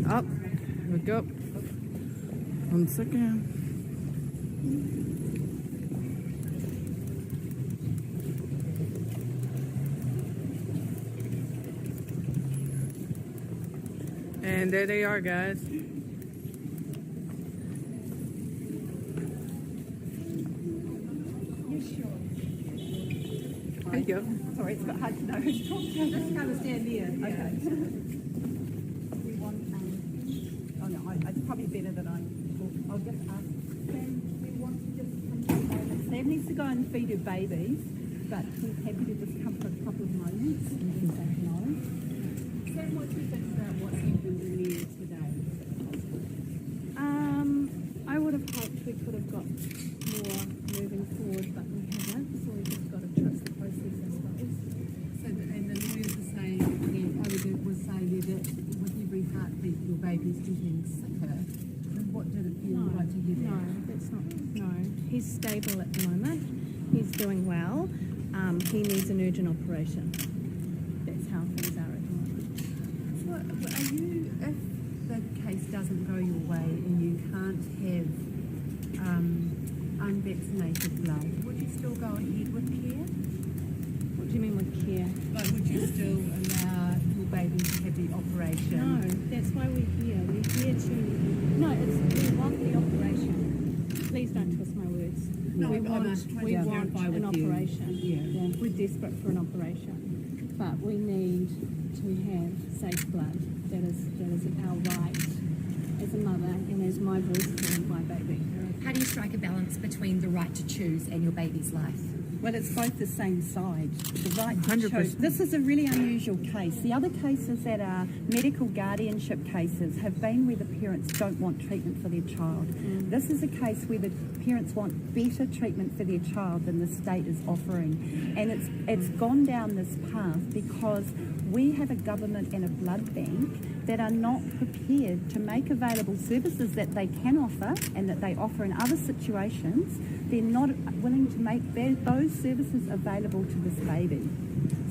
Oh, here we go. 1 second. And there they are, guys. There you go. Sorry, it's a bit hard to know who to talk to. Just kind of stand there. Okay. We want, oh no, it's probably better that I'll just ask Sam, we want to just come for a moment. Sam needs to go and feed her babies, but he's happy to just come for a couple of moments and then say no. Sam, what do you think about what you've been doing here today? I would have hoped we could have got more moving forward, but we haven't, so we've just got to trust the process, I suppose. So, and the lawyers are saying, was saying that with every heartbeat your baby's getting sicker. And what did it feel like to hear that? No, that's not, no. He's stable at the moment. He's doing well. He needs an urgent operation. That's how things are at the moment. So, are you, if the case doesn't go your way and you can't have unvaccinated blood, would you still go ahead with care? What do you mean with care? Like, would you still allow your baby to have the operation? No, that's why we're here. We're here to... No, we want the operation. Please don't twist my words. No, we want an an operation. Yeah. We're desperate for an operation. But we need to have safe blood. That is our right as a mother and as my voice for my baby. How do you strike a balance between the right to choose and your baby's life? Well, it's both the same side. The right to 100%. choose. This is a really unusual case. The other cases that are medical guardianship cases have been where the parents don't want treatment for their child. This is a case where the parents want better treatment for their child than the state is offering. And it's gone down this path because we have a government and a blood bank that are not prepared to make available services that they can offer and that they offer in other situations. They're not willing to make those services available to this baby.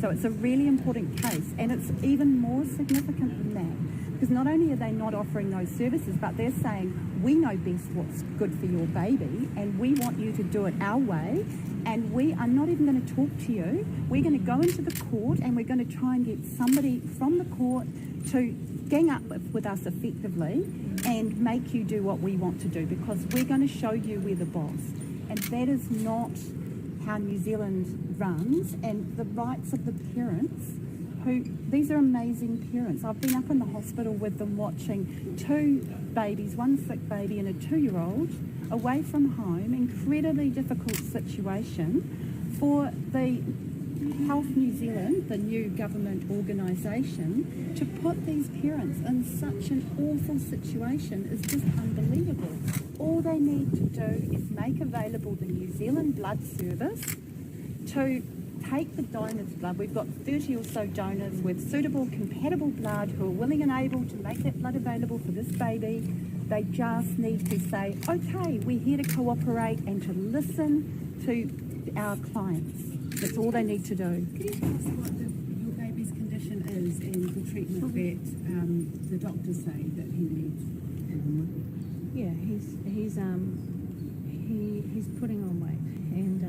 So it's a really important case, and it's even more significant than that, because not only are they not offering those services, but they're saying, we know best what's good for your baby, and we want you to do it our way, and we are not even going to talk to you. We're going to go into the court, and we're going to try and get somebody from the court to gang up with us effectively and make you do what we want to do, because we're going to show you we're the boss. And that is not how New Zealand runs, and the rights of the parents, these are amazing parents. I've been up in the hospital with them watching two babies, one sick baby and a 2-year-old, away from home, incredibly difficult situation for the Health New Zealand, the new government organisation, to put these parents in such an awful situation is just unbelievable. All they need to do is make available the New Zealand Blood Service to take the donors' blood. We've got 30 or so donors with suitable, compatible blood who are willing and able to make that blood available for this baby. They just need to say, okay, we're here to cooperate and to listen to our clients. That's all they need to do. Can you tell us what your baby's condition is and the treatment that the doctors say that he needs? Yeah, he's putting on weight, and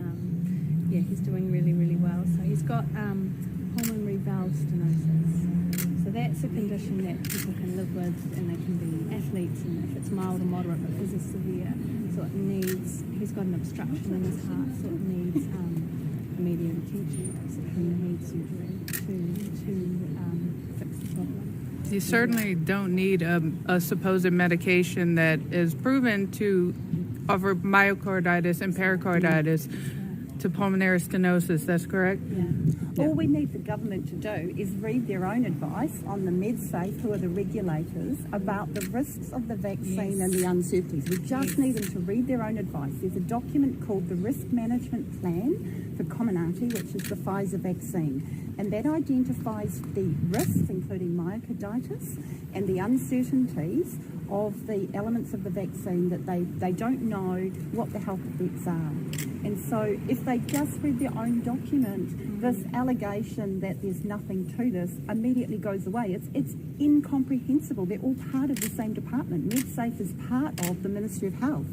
yeah, he's doing really, really well. So he's got pulmonary valve stenosis. So that's a condition that people can live with, and they can be athletes, and if it's mild or moderate, but this is severe. So it needs, he's got an obstruction in his heart, so it needs immediate attention, basically. He needs surgery to fix the problem. You certainly don't need a supposed medication that is proven to offer myocarditis and pericarditis to pulmonary stenosis. That's correct? Yeah. All we need the government to do is read their own advice on the MedSafe, who are the regulators, about the risks of the vaccine and the uncertainties. We just need them to read their own advice. There's a document called the Risk Management Plan for Comirnaty, which is the Pfizer vaccine, and that identifies the risks, including myocarditis, and the uncertainties of the elements of the vaccine that they don't know what the health effects are. And so if they just read their own document, this allegation that there's nothing to this immediately goes away. It's incomprehensible. They're all part of the same department. MedSafe is part of the Ministry of Health,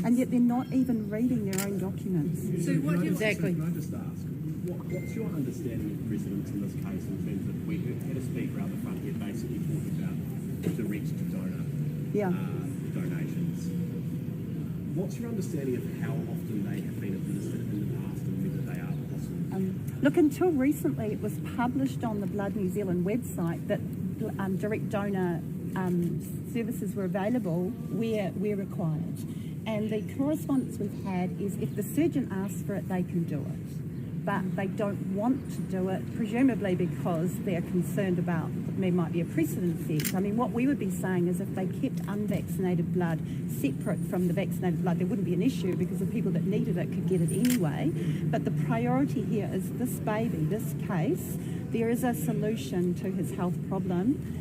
and yet they're not even reading their own documents. So what exactly? Can I just ask, what's your understanding of residents in this case in terms of, we had a speaker out the front here basically talking about direct donor donations. What's your understanding of how often they have been administered in the past and whether they are possible? Look, until recently it was published on the Blood New Zealand website that direct donor services were available where required. And the correspondence we've had is if the surgeon asks for it, they can do it. But they don't want to do it, presumably because they're concerned about there might be a precedent effect. I mean, what we would be saying is if they kept unvaccinated blood separate from the vaccinated blood, there wouldn't be an issue because the people that needed it could get it anyway. But the priority here is this baby, this case. There is a solution to his health problem.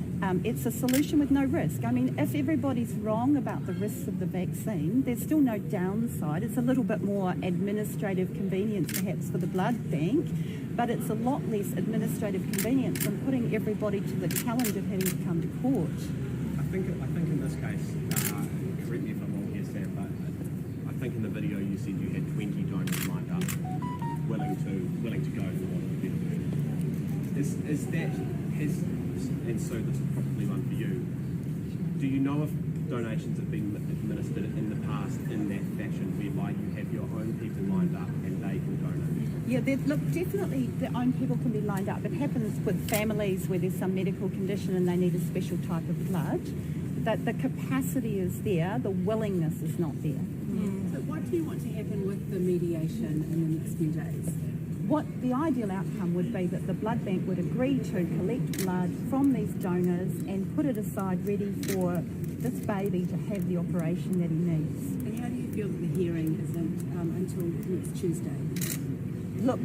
It's a solution with no risk. I mean, if everybody's wrong about the risks of the vaccine, there's still no downside. It's a little bit more administrative convenience perhaps for the blood bank, but it's a lot less administrative convenience than putting everybody to the challenge of having to come to court. I think in this case, correct me if I'm wrong here, Sam, but I think in the video you said you had 20 donors lined up, willing to go to one of the benefits. And so this is probably one for you. Do you know if donations have been administered in the past in that fashion, whereby you have your own people lined up and they can donate? Yeah, look, definitely their own people can be lined up. It happens with families where there's some medical condition and they need a special type of blood. That the capacity is there, the willingness is not there. So what do you want to happen with the mediation in the next few days? What the ideal outcome would be that the blood bank would agree to collect blood from these donors and put it aside ready for this baby to have the operation that he needs. And how do you feel that the hearing isn't until next Tuesday? Look,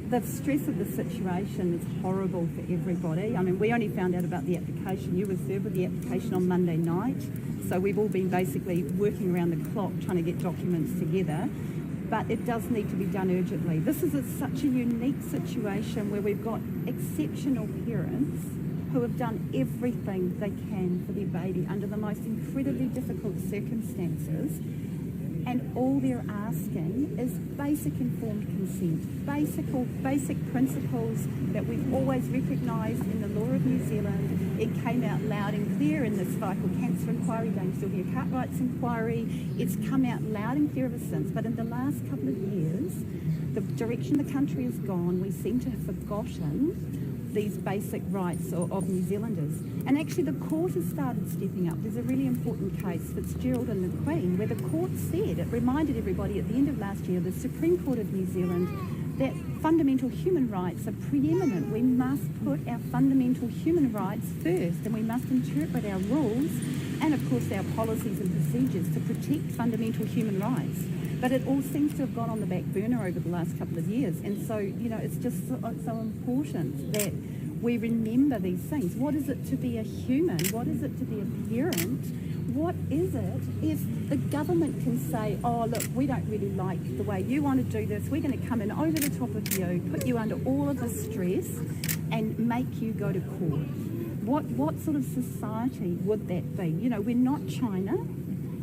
the stress of the situation is horrible for everybody. I mean, we only found out about the application. You were served with the application on Monday night. So we've all been basically working around the clock trying to get documents together. But it does need to be done urgently. This is such a unique situation where we've got exceptional parents who have done everything they can for their baby under the most incredibly difficult circumstances. And all they're asking is basic informed consent, basic principles that we've always recognised in the law of New Zealand. It came out loud and clear in the cervical cancer inquiry, Dame Sylvia Cartwright's inquiry. It's come out loud and clear ever since. But in the last couple of years, the direction the country has gone, we seem to have forgotten these basic rights of New Zealanders. And actually the court has started stepping up. There's a really important case, Fitzgerald and the Queen, where the court said, it reminded everybody at the end of last year, the Supreme Court of New Zealand, that fundamental human rights are preeminent. We must put our fundamental human rights first, and we must interpret our rules and of course our policies and procedures to protect fundamental human rights. But it all seems to have gone on the back burner over the last couple of years. And so, you know, it's just so important that we remember these things. What is it to be a human? What is it to be a parent? What is it if the government can say, oh, look, we don't really like the way you want to do this. We're going to come in over the top of you, put you under all of the stress and make you go to court. What sort of society would that be? You know, we're not China.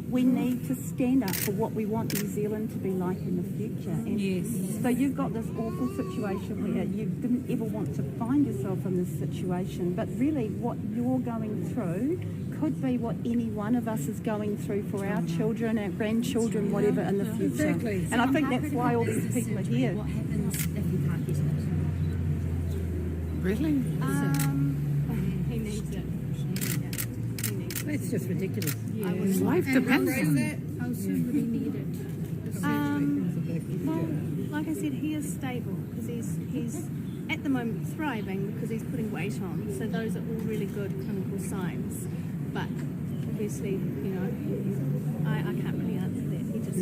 We need to stand up for what we want New Zealand to be like in the future. And yes. So you've got this awful situation where you didn't ever want to find yourself in this situation, but really what you're going through could be what any one of us is going through for our children, our grandchildren, whatever in the future. Exactly. And I think that's why all these people are here. What happens if you can't get it? Really? He needs it. That's just ridiculous. Yeah. His life depends on it. How soon would he need it? Well, like I said, he is stable because he's at the moment thriving because he's putting weight on. So those are all really good clinical signs. But obviously, you know, I can't really answer that. He just,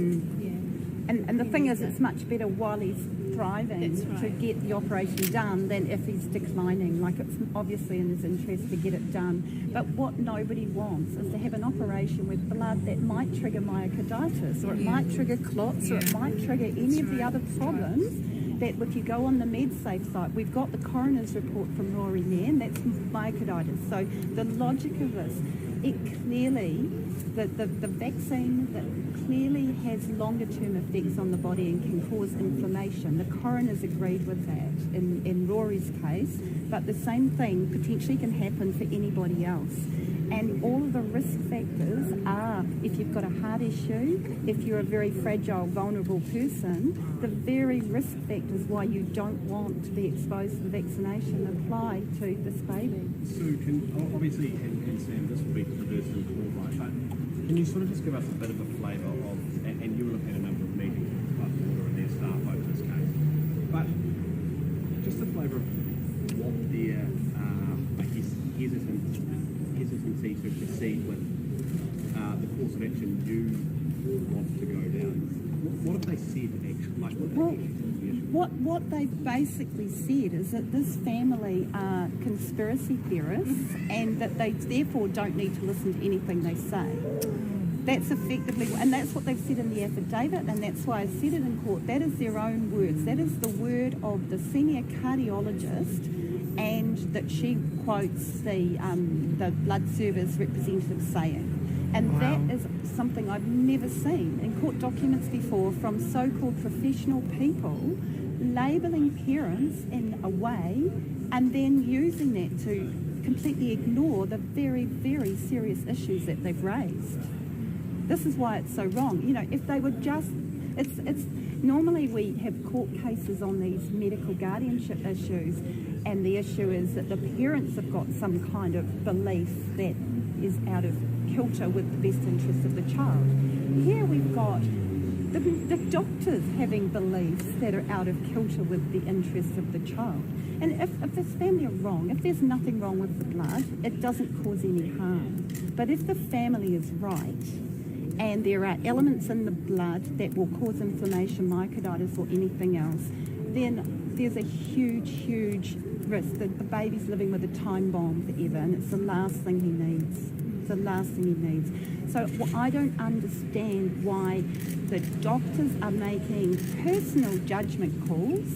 And the thing is, it's much better while he's thriving to get the operation done than if he's declining. Like, it's obviously in his interest to get it done. But what nobody wants is to have an operation with blood that might trigger myocarditis, or it might trigger clots, or it might trigger any of the other problems that if you go on the MedSafe site, we've got the coroner's report from Rory there, and that's myocarditis. So the logic of this, it clearly, the vaccine that clearly has longer term effects on the body and can cause inflammation. The coroners agreed with that in Rory's case, but the same thing potentially can happen for anybody else. And all of the risk factors are, if you've got a heart issue, if you're a very fragile, vulnerable person, the very risk factors why you don't want to be exposed to the vaccination apply to this baby. Sue, obviously, and Sam, this will be reversed in court, right? But can you sort of just give us a bit of a flavour of, and you will have had a number of meetings with Club Water and their staff over this case, but just a flavour of what their, I guess, hesitancy to proceed with the course of action you want to go down. What have they said actually? Like, What they've basically said is that this family are conspiracy theorists and that they therefore don't need to listen to anything they say. That's effectively, and that's what they've said in the affidavit, and that's why I said it in court. That is their own words. That is the word of the senior cardiologist, and that she quotes the blood service representative saying. And that is something I've never seen in court documents before from so-called professional people labelling parents in a way and then using that to completely ignore the very, very serious issues that they've raised. This is why it's so wrong. You know, if they were just, it's normally we have court cases on these medical guardianship issues, and the issue is that the parents have got some kind of belief that is out of kilter with the best interests of the child. Here we've got the doctors having beliefs that are out of kilter with the interests of the child. And if this family are wrong, if there's nothing wrong with the blood, it doesn't cause any harm. But if the family is right, and there are elements in the blood that will cause inflammation, myocarditis or anything else, then there's a huge, huge risk that the baby's living with a time bomb forever, and it's the last thing he needs. It's the last thing he needs. So I don't understand why the doctors are making personal judgment calls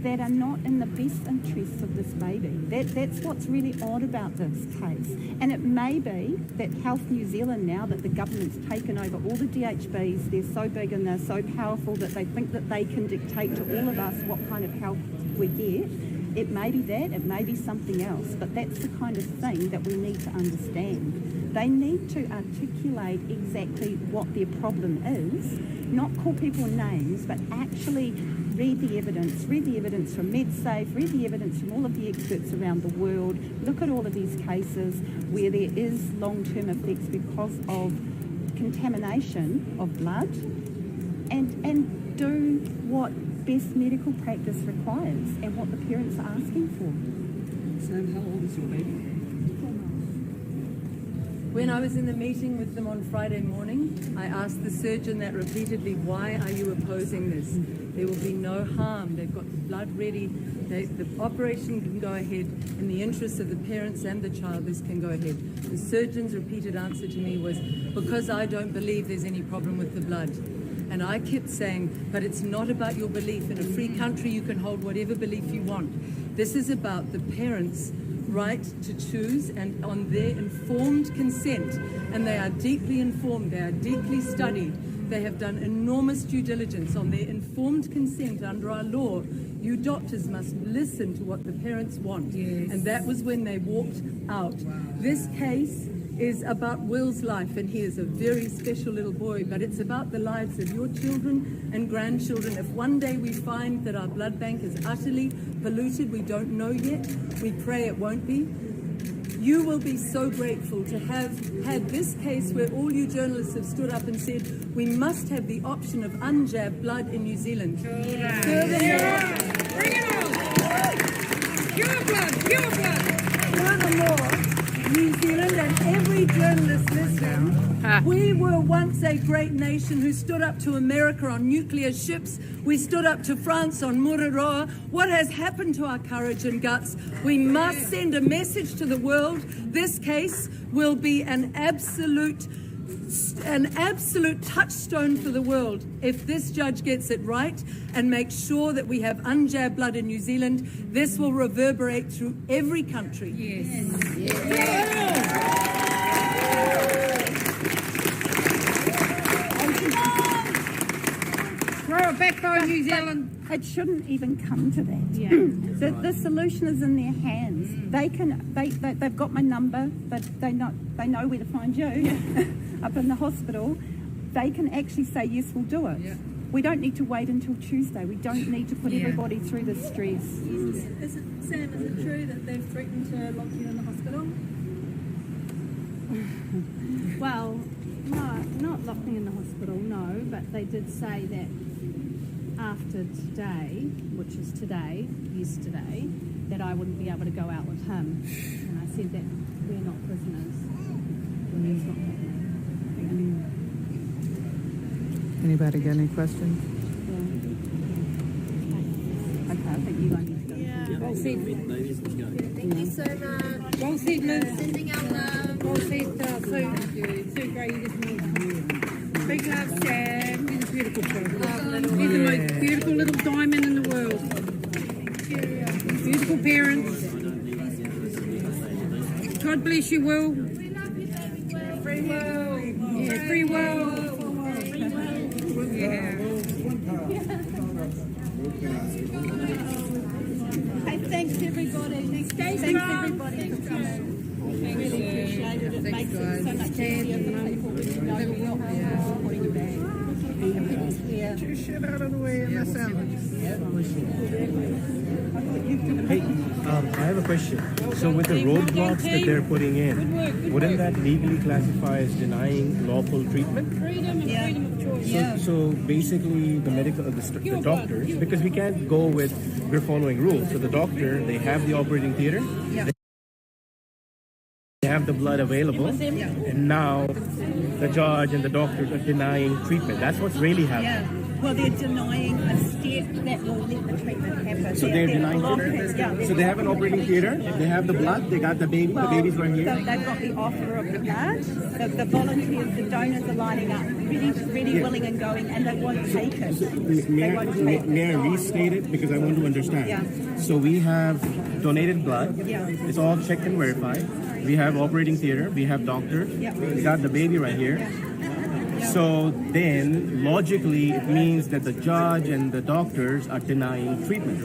that are not in the best interests of this baby. That's what's really odd about this case. And it may be that Health New Zealand, now that the government's taken over all the DHBs, they're so big and they're so powerful that they think that they can dictate to all of us what kind of health we get. It may be that, it may be something else, but that's the kind of thing that we need to understand. They need to articulate exactly what their problem is, not call people names, but actually read the evidence from MedSafe, read the evidence from all of the experts around the world, look at all of these cases where there is long-term effects because of contamination of blood, and do what best medical practice requires and what the parents are asking for. Sam, how old is your baby? When I was in the meeting with them on Friday morning, I asked the surgeon that repeatedly, why are you opposing this? There will be no harm. They've got the blood ready. The operation can go ahead. In the interests of the parents and the child, this can go ahead. The surgeon's repeated answer to me was, because I don't believe there's any problem with the blood. And I kept saying, but it's not about your belief. In a free country, you can hold whatever belief you want. This is about the parents' right to choose and on their informed consent. And they are deeply informed, they are deeply studied. They have done enormous due diligence on their informed consent under our law. You doctors must listen to what the parents want. Yes. And that was when they walked out. Wow. This case is about Will's life, and he is a very special little boy, but it's about the lives of your children and grandchildren. If one day we find that our blood bank is utterly polluted, we don't know yet, we pray it won't be, you will be so grateful to have had this case where all you journalists have stood up and said, we must have the option of unjabbed blood in New Zealand. Yeah. Bring it on! Pure blood, pure blood! Furthermore, New Zealand and every journalist listening, we were once a great nation who stood up to America on nuclear ships. We stood up to France on Mururoa. What has happened to our courage and guts? We must send a message to the world. This case will be an absolute touchstone for the world if this judge gets it right and makes sure that we have unjabbed blood in New Zealand. This will reverberate through every country. Yes. Yes. backbone, New Zealand. It shouldn't even come to that. Yeah. The solution is in their hands. They've got my number, but they know where to find you up in the hospital. They can actually say, yes, we'll do it. Yeah. We don't need to wait until Tuesday. We don't need to put everybody through this stress. Sam, is it true that they've threatened to lock you in the hospital? Well, no, not locked me in the hospital, no, but they did say that after today, which is yesterday, that I wouldn't be able to go out with him. And I said that we're not prisoners. And it's not happening. Anybody got any questions? Okay, I think you guys need to go. Well said. Thank you so much. Well said, Liz. Sending out love. Well said, Sue. Sue Gray, you just need big love, Sam. He's a beautiful person. He's the most beautiful little diamond in the world. Beautiful parents. God bless you, Will. Free Will. Yeah, free Will. Yeah. Hey, thanks everybody. Thanks everybody for coming. Really appreciate it. It makes it so much easier for people when you know you're not supporting your bag. Everything's here. Get your shit out of the way and that's out. Hey, I have a question. So with the roadblocks that they're putting in, wouldn't that legally classify as denying lawful treatment? Freedom and freedom of choice. So basically the doctors, because we can't go with, we're following rules. So the doctor, they have the operating theater, they have the blood available, and now the judge and the doctors are denying treatment. That's what's really happening. Yeah. Well, they're denying a step that will let the treatment happen. So they're denying treatment? So they have an operating theater, they have the blood, they got the baby, the baby's right here. So they've got the offer of the blood, the volunteers, the donors are lining up, ready, willing and going, and they won't take it. May I restate it because I want to understand. Yeah. So we have donated blood, it's all checked and verified. We have operating theater, we have doctors, we got the baby right here. So then, logically, it means that the judge and the doctors are denying treatment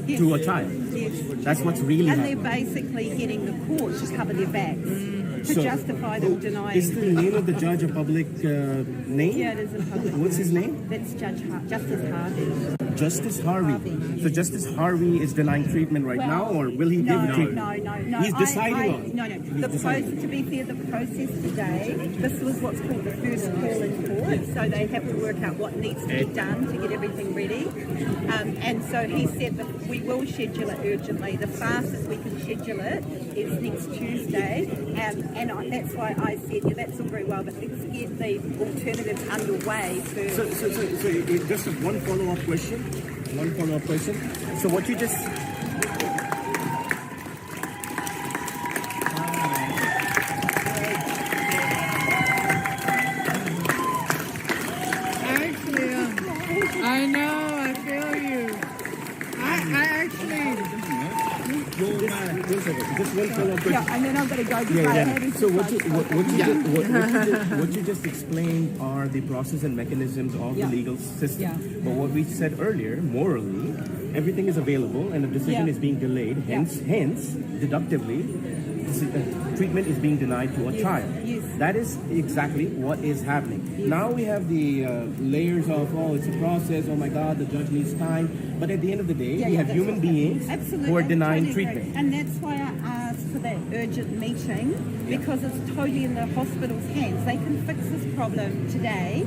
to a child. Yes. That's what's really happening. And they're basically getting the court to cover their backs, to justify them denying. Is the name of the judge a public name? Yeah, it is a public What's his name? That's Justice Harvey. Justice Harvey. So Justice Harvey is denying treatment right now, or will he give treatment? No. He's deciding on it. No. To be fair, the process today, this was what's called the first call in court, so they have to work out what needs to be done to get everything ready. And so he said that we will schedule it urgently. The fastest we can schedule it is next Tuesday, and that's why I said, that's all very well, but let's get the alternatives underway first. So just one follow-up question. So what you just... I know, I feel you. I actually... Just one follow-up question. Yeah, and then I'm going to go get So what you just explained are the process and mechanisms of the legal system. Yeah. But what we said earlier, morally, everything is available and the decision is being delayed. Hence, deductively, treatment is being denied to a child. Yes. That is exactly what is happening. Yes. Now we have the layers of, it's a process, oh my God, the judge needs time. But at the end of the day, we have human beings who are denying treatment. And that's why I asked for that urgent meeting, because it's totally in the hospital's hands. They can fix this problem today.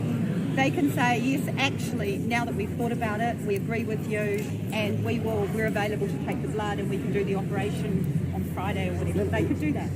They can say, yes, actually, now that we've thought about it, we agree with you, and we're available to take the blood and we can do the operation on Friday or whatever. They could do that.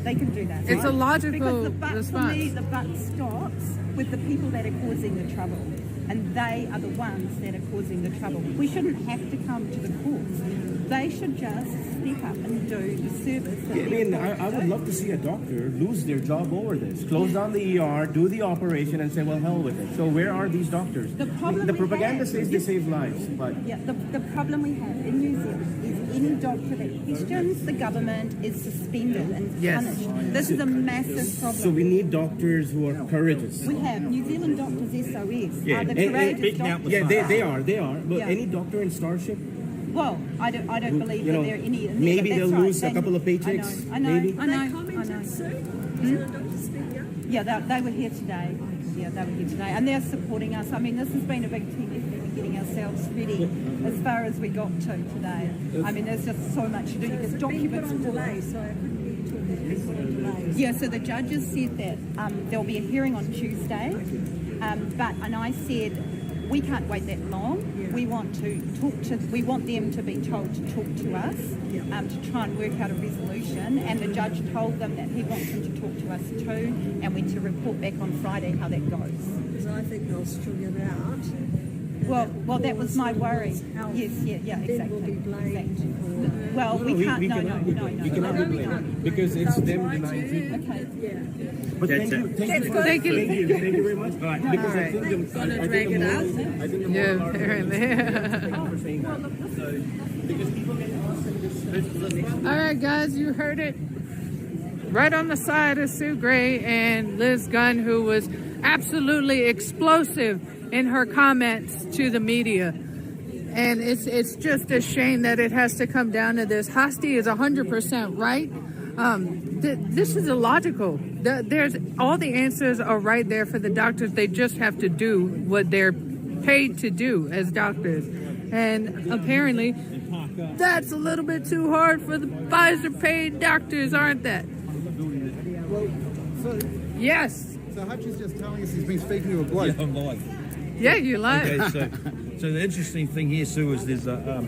It's a logical because the buck, response. for me, the buck stops with the people that are causing the trouble. And they are the ones that are causing the trouble. We shouldn't have to come to the courts. They should just step up and do the service. That Yeah, I mean, I would love to see a doctor lose their job over this. Close down the ER, do the operation, and say, well, hell with it. So where are these doctors? The problem the we propaganda have says they save lives, but yeah, the problem we have in New Zealand is any doctor that questions the government is suspended and Yes. punished. This is a massive problem. so we need doctors who are courageous. We have New Zealand doctors SOS. Yeah, The courageous doctors. yeah, they are. But Yeah. any doctor in Starship, Well, I don't believe you that know, there are any. in there, maybe but they'll that's right. lose a couple of paychecks. I know. maybe. I know. Yeah, they were here today. Yeah, they were here today, and they're supporting us. I mean, this has been a big team effort in getting ourselves ready as far as we got to today. I mean, there's just so much to do because documents are delayed. Yeah, so the judges said that there'll be a hearing on Tuesday, and I said we can't wait that long. We want them to be told to talk to us to try and work out a resolution. And the judge told them that he wants them to talk to us too, and we're to report back on Friday how that goes. Because I think they'll string it out. Well, that was my worry. Yes, yeah, exactly. Well, we can't. No. We cannot be blamed because it's them denying treatment. Okay. Yeah. But thank you very much. All right, because I think All right, guys, you heard it. Right on the side of Sue Gray and Liz Gunn, who was absolutely explosive in her comments to the media. And it's just a shame that it has to come down to this. Hasti is 100% right. This is illogical. There's all the answers are right there for the doctors. They just have to do what they're paid to do as doctors. And apparently, that's a little bit too hard for the Pfizer paid doctors, aren't that? Well, Yes. So Hutch is just telling us he's been speaking to a bloke. Yeah, I'm live. Yeah, you live. Okay, so the interesting thing here, Sue, is there's a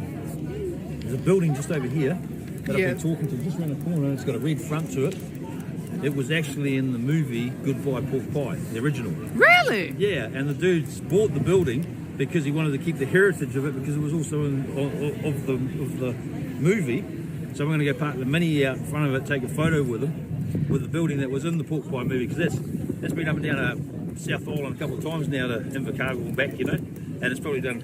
building just over here that I've been talking to just around the corner, and it's got a red front to it. It was actually in the movie Goodbye Pork Pie, the original. Really? Yeah, and the dude's bought the building because he wanted to keep the heritage of it because it was also of the movie. So I'm going to go park the Mini out in front of it, take a photo with him, with the building that was in the Pork Pie movie, because that's been up and down South Island a couple of times now to Invercargill and back, you know, and it's probably done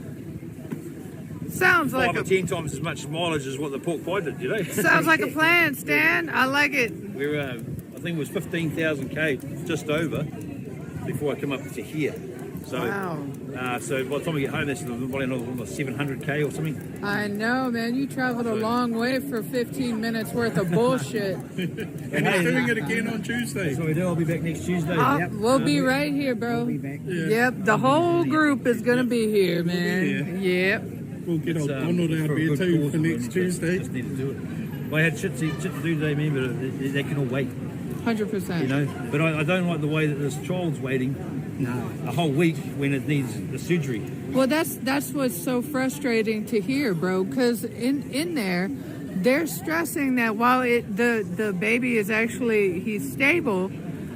Sounds 5 like or 10 times as much mileage as what the Pork Pie did, you know. Sounds like a plan, Stan. I like it. We're, I think it was 15,000 k, just over, before I come up to here. So, wow. So by the time we get home, that's probably another 700 k or something. I know, man. You traveled a long way for 15 minutes worth of bullshit. And he's doing it again on Tuesday. So we do. I'll be back next Tuesday. We'll be right here, bro. We'll be back. Yep, the whole group is gonna be here, man. Yep. We'll get old Donald out here too for next Tuesday. Just need to do it. Well, I had shit to do today, man, but they can all wait. 100%. You know, but I don't like the way that this child's waiting a whole week when it needs the surgery. Well, that's what's so frustrating to hear, bro. Because in there, they're stressing that while the baby is actually he's stable,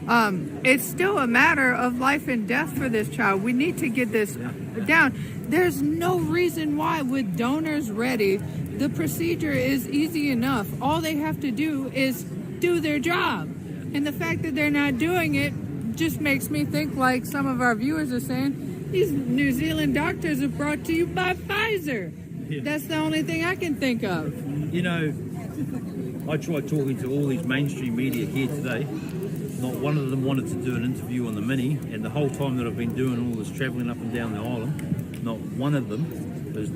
it's still a matter of life and death for this child. We need to get this down. There's no reason why, with donors ready, the procedure is easy enough. All they have to do is do their job. And the fact that they're not doing it just makes me think, like some of our viewers are saying, these New Zealand doctors are brought to you by Pfizer. Yeah. That's the only thing I can think of. You know, I tried talking to all these mainstream media here today. Not one of them wanted to do an interview on the Mini, and the whole time that I've been doing all this travelling up and down the island, not one of them is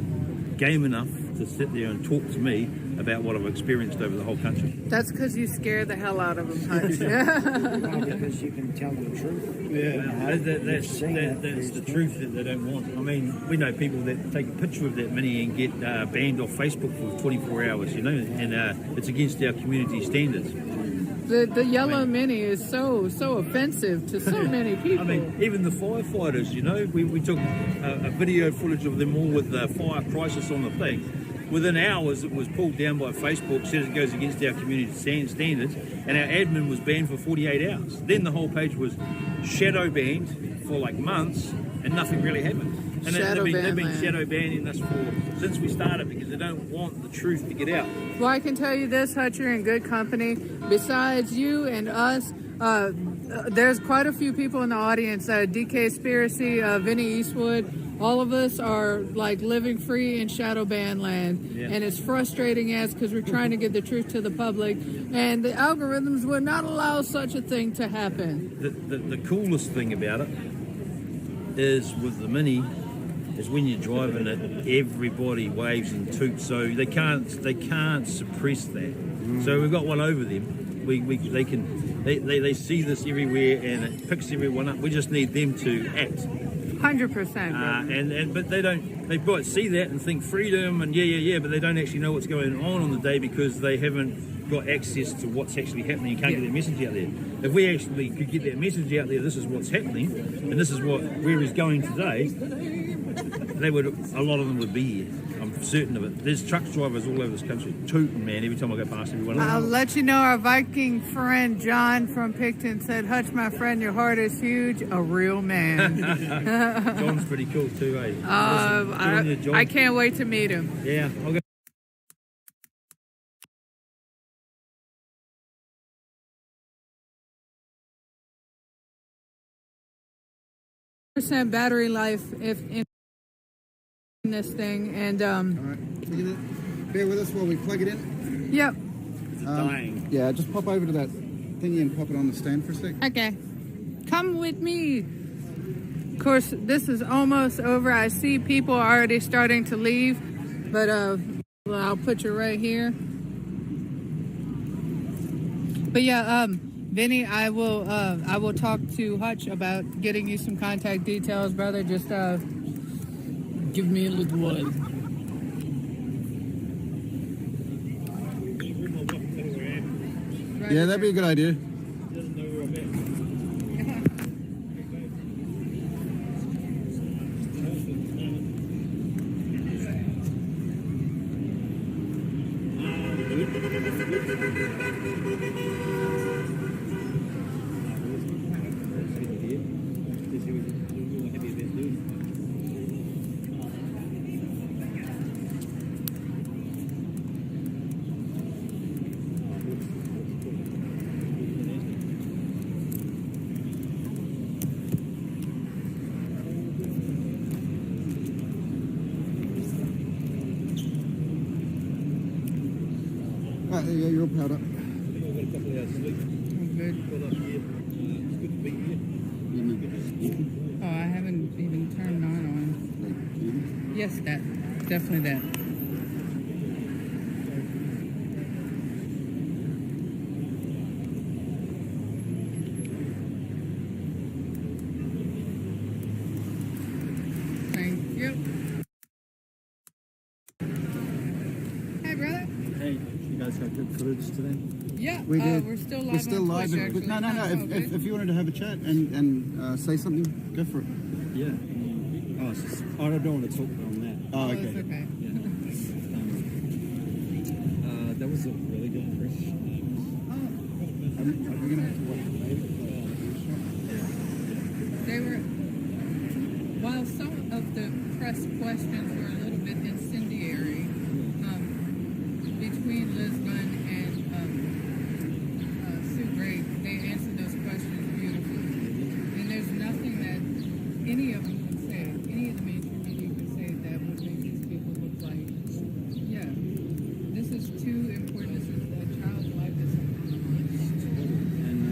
game enough to sit there and talk to me about what I've experienced over the whole country. That's because you scare the hell out of them, Hutch. Because you can tell them the truth. Yeah, that's the truth that they don't want. I mean, we know people that take a picture of that Mini and get banned off Facebook for 24 hours, you know, and it's against our community standards. The yellow Mini is so offensive to so many people. I mean, even the firefighters, you know, we took a video footage of them all with the fire crisis on the thing. Within hours, it was pulled down by Facebook, said it goes against our community standards, and our admin was banned for 48 hours. Then the whole page was shadow banned for like months, and nothing really happened. And shadow they've ban been land. shadow banning us since we started because they don't want the truth to get out. Well, I can tell you this, Hutch, you're in good company. Besides you and us, there's quite a few people in the audience. DK Spiracy, Vinny Eastwood, all of us are like living free in shadow ban land. Yeah. And it's frustrating as because we're trying to get the truth to the public. And the algorithms would not allow such a thing to happen. The coolest thing about it is with the Mini is when you're driving it, everybody waves and toots, so they can't suppress that. So we've got one over them. They see this everywhere and it picks everyone up. We just need them to act. 100%. But they don't. They might see that and think freedom and yeah, but they don't actually know what's going on the day because they haven't got access to what's actually happening. You can't get that message out there. If we actually could get that message out there, this is what's happening and this is where he's going today. A lot of them would be here. I'm certain of it. There's truck drivers all over this country tooting, man, every time I go past everyone. I'll let you know our Viking friend John from Picton said, Hutch, my friend, your heart is huge. A real man. John's pretty cool too, eh? I can't wait to meet him. Yeah, I'll go. Battery life if in this thing, and All right. Bear with us while we plug it in. Yep. Dying. Yeah, just pop over to that thingy and pop it on the stand for a sec. Okay. Come with me. Of course, this is almost over. I see people already starting to leave, but I'll put you right here. But yeah, Vinny, I will talk to Hutch about getting you some contact details, brother. Just give me a little while. Yeah, that'd be a good idea. Right, there you go, you're all powered up. Oh, I haven't even turned on. Yes, that. Definitely that. Thank you. Hey, brother. Hey, you guys got good footage today? Yeah, We did. we're still live. We're still on live. Twitch, But no. actually. If you wanted to have a chat and say something, go for it. Yeah. Oh, it's just, I don't want to talk on that. Oh, It's okay. okay. Yeah. That was a really good impression. Are we going to have to wait for later? They were, while some of the press questions were a little bit incendiary, between Liz Gunn and Sue Gray, they answered those questions beautifully. And there's nothing that any of them can say, any of the mainstream media can say that would make these people look like, yeah, this is too important. This is a child's life. This is And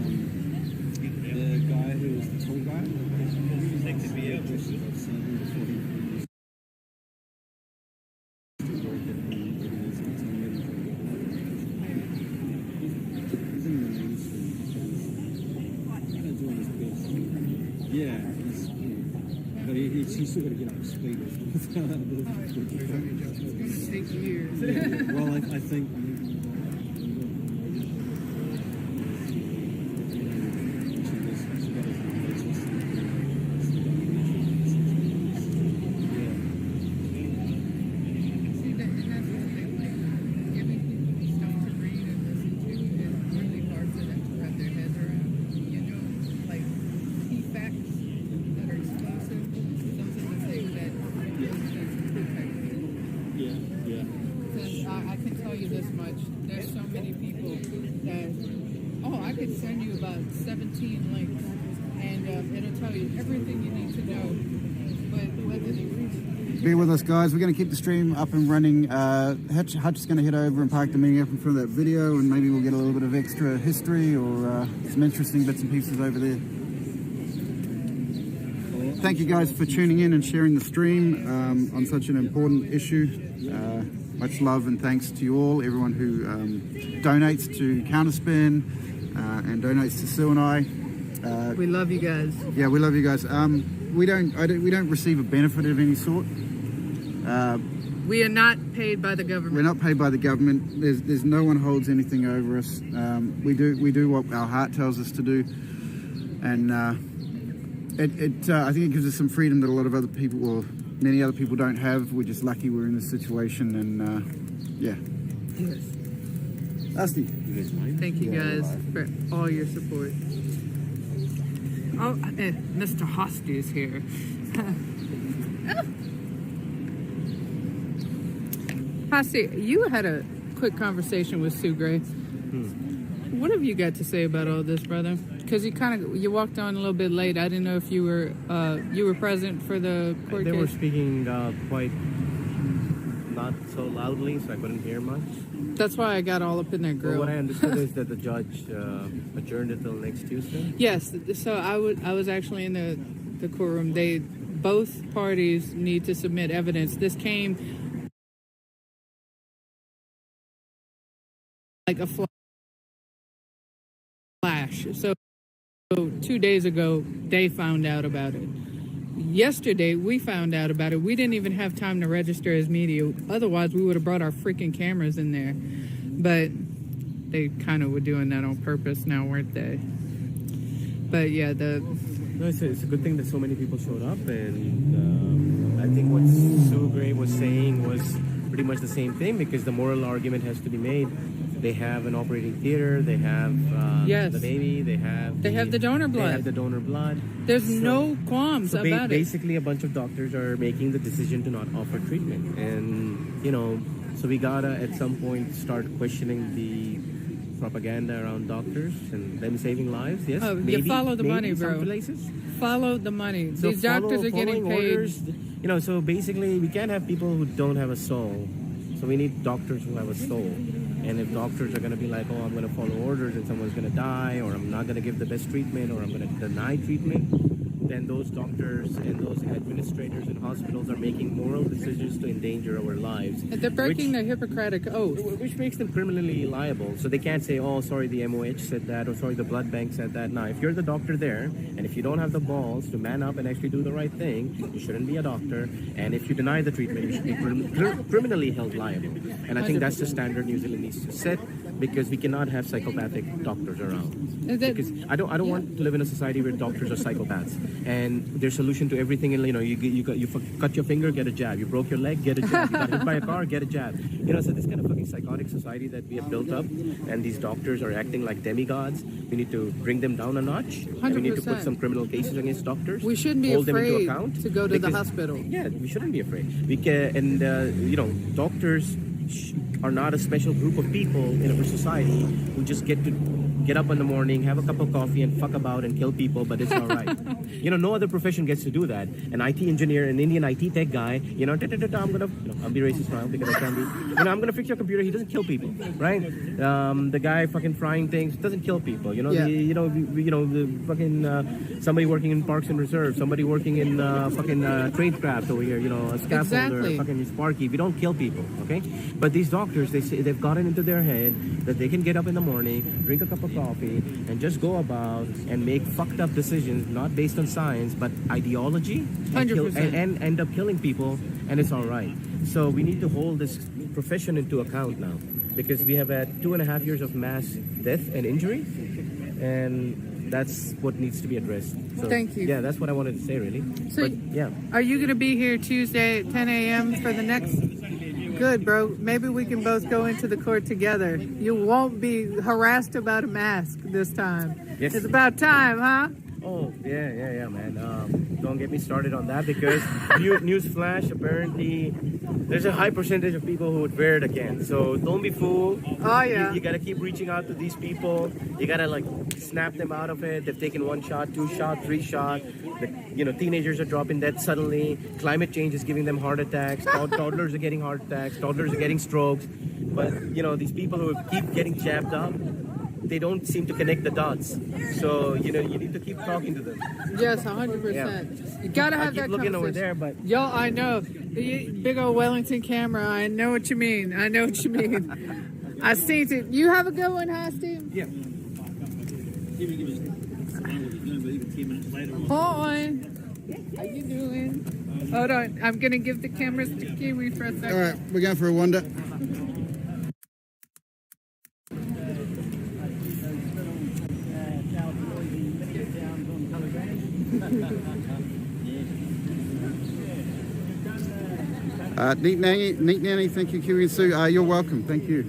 the guy who was the tall guy, that could be out. I've seen him before. Yeah, but he's still got to get up to speed. it's going to take years. Yeah, well, I think. See, and that's the thing, like, giving people stuff to read and listen to is really hard for them to wrap their heads around. You know, like, key facts that are exclusive, those are the things that 17 links, and it'll tell you everything you need to know. But whether Bear with us, guys. We're going to keep the stream up and running. Hutch is going to head over and park the meeting up in front of that video, and maybe we'll get a little bit of extra history or some interesting bits and pieces over there. Thank you guys for tuning in and sharing the stream on such an important issue. Much love and thanks to you all, everyone who donates to Counterspin and donates to Sue and I. we love you guys. Yeah, we love you guys. We don't receive a benefit of any sort. We are not paid by the government. We're not paid by the government. There's no one holds anything over us. We do what our heart tells us to do, and I think it gives us some freedom that a lot of other people, or many other people, don't have. We're just lucky we're in this situation, and yeah. Yes. Dusty. Thank you guys for all your support. Oh, Mr. Hosty is here. Hosty, you had a quick conversation with Sue Gray. What have you got to say about all this, brother? Because you walked on a little bit late. I didn't know if you were present for the court They case. were speaking quite not so loudly, so I couldn't hear much. That's why I got all up in their grill. Well, what I understood is that the judge adjourned it till next Tuesday. Yes, so I was actually in the courtroom. Both parties need to submit evidence. This came like a flash. So 2 days ago, they found out about it. Yesterday, we found out about it. We didn't even have time to register as media. Otherwise, we would have brought our freaking cameras in there. But they kind of were doing that on purpose now, weren't they? But yeah, No, it's a good thing that so many people showed up, and I think what Sue Gray was saying was pretty much the same thing, because the moral argument has to be made. They have an operating theater, they have the baby, they have the donor blood. They have the donor blood. There's no qualms about it. Basically, a bunch of doctors are making the decision to not offer treatment, and so we gotta at some point start questioning the propaganda around doctors and them saving lives. Yes, you follow the money, some bro. places. Follow the money. So These doctors are getting following paid. orders, so basically we can't have people who don't have a soul. So we need doctors who have a soul. And if doctors are going to be like, oh, I'm going to follow orders and someone's going to die, or I'm not going to give the best treatment, or I'm going to deny treatment, then those doctors and those administrators in hospitals are making moral decisions to endanger our lives. They're breaking the Hippocratic oath. Which makes them criminally liable. So they can't say, oh, sorry, the MOH said that, or sorry, the blood bank said that. Now, if you're the doctor there, and if you don't have the balls to man up and actually do the right thing, you shouldn't be a doctor. And if you deny the treatment, you should be criminally held liable. And I think that's the standard New Zealand needs to set, because we cannot have psychopathic doctors around. Because I don't want to live in a society where doctors are psychopaths, and their solution to everything, you cut your finger, get a jab. You broke your leg, get a jab. You got hit by a car, get a jab. So this kind of fucking psychotic society that we have built up, and these doctors are acting like demigods. We need to bring them down a notch. And we need to put some criminal cases against doctors. We shouldn't be hold afraid them into account, to go to the hospital. Yeah, we shouldn't be afraid. Doctors are not a special group of people in our society who just get to get up in the morning, have a cup of coffee, and fuck about and kill people, but it's all right. No other profession gets to do that. An IT engineer, an Indian IT tech guy, I'm gonna, I'll be racist now because I can be. I'm gonna fix your computer. He doesn't kill people, right? The guy fucking frying things doesn't kill people. The fucking somebody working in parks and reserves, somebody working in fucking tradecraft over here, a scaffolder, fucking Sparky. We don't kill people, okay? But these doctors, they've gotten into their head that they can get up in the morning, drink a cup of coffee, and just go about and make fucked up decisions, not based on science, but ideology, and end up killing people, and it's all right. So we need to hold this profession into account now, because we have had 2.5 years of mass death and injury, and that's what needs to be addressed. So, thank you. Yeah, that's what I wanted to say, really. So, yeah. Are you going to be here Tuesday at 10 a.m. for the next? Good, bro. Maybe we can both go into the court together. You won't be harassed about a mask this time. Yes. It's about time, huh? Oh, yeah, man. Don't get me started on that because newsflash, apparently there's a high percentage of people who would wear it again. So don't be fooled. Oh, yeah. You gotta keep reaching out to these people. You gotta like snap them out of it. They've taken 1 shot, 2 shot, 3 shot. Teenagers are dropping dead suddenly. Climate change is giving them heart attacks. Toddlers are getting heart attacks. Toddlers are getting strokes. But these people who keep getting jabbed up, they don't seem to connect the dots. So, you need to keep talking to them. Yes, 100%. Yeah. You gotta have I keep that looking conversation. over there, but Yo, I know. The big old Wellington camera. I know what you mean. I seen it. You have a good one, huh, Steve? Yeah. Even give us even 10 minutes later. Hi. How you doing? Hold on. I'm gonna give the cameras to Kiwi for a second. All right, we're going for a wander. Neat Nanny, thank you, Kiwi and Sue. You're welcome, thank you.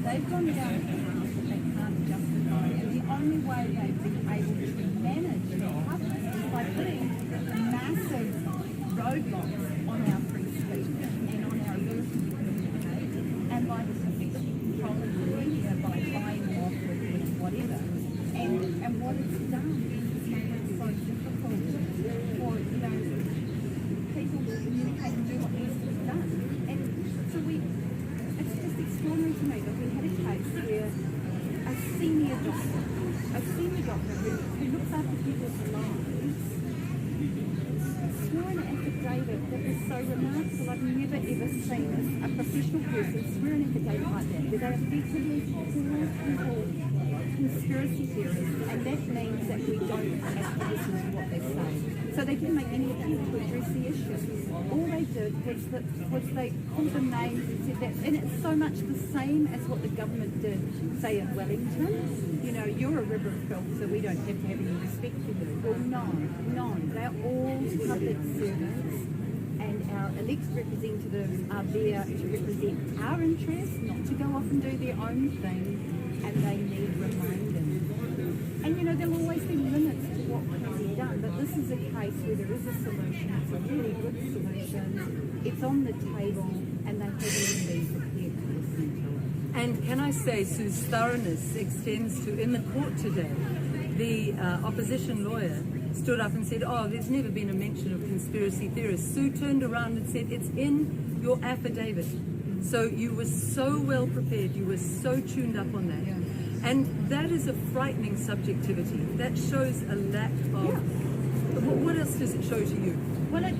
They've gone down a path that they can't justify, and the only way they've been able to manage their public is by putting massive roadblocks on our free speech and on our ability to communicate, and by effectively controlling the media by buying them off with whatever. And what it's done is made it so difficult for people to communicate and do what needs to be done. And so it's just extraordinary to me that we had a case where a senior doctor who looks after people's lives swore an affidavit that was so remarkable. I've never ever seen a professional person swear an affidavit like that, where they effectively call people conspiracy theorists, and that means that we don't have to listen to what they say. So they didn't make any attempt to address the issue. All they did was they called them names and said that, and it's so much the same as what the government did, say in Wellington. You're a river of filth, so we don't have to have any respect for you. Well, no, they're all public servants, and our elected representatives are there to represent our interests, not to go off and do their own thing, and they need reminding. And there'll always be limits to what can be done, but this is a case where there is a solution. It's a really good solution. It's on the table, and they haven't even been prepared to listen to it. And can I say, Sue's thoroughness extends to, in the court today, the opposition lawyer stood up and said, there's never been a mention of conspiracy theorists. Sue turned around and said, it's in your affidavit. So you were so well prepared, you were so tuned up on that. Yeah. And that is a frightening subjectivity. That shows a lack of... What else does it show to you? Well, it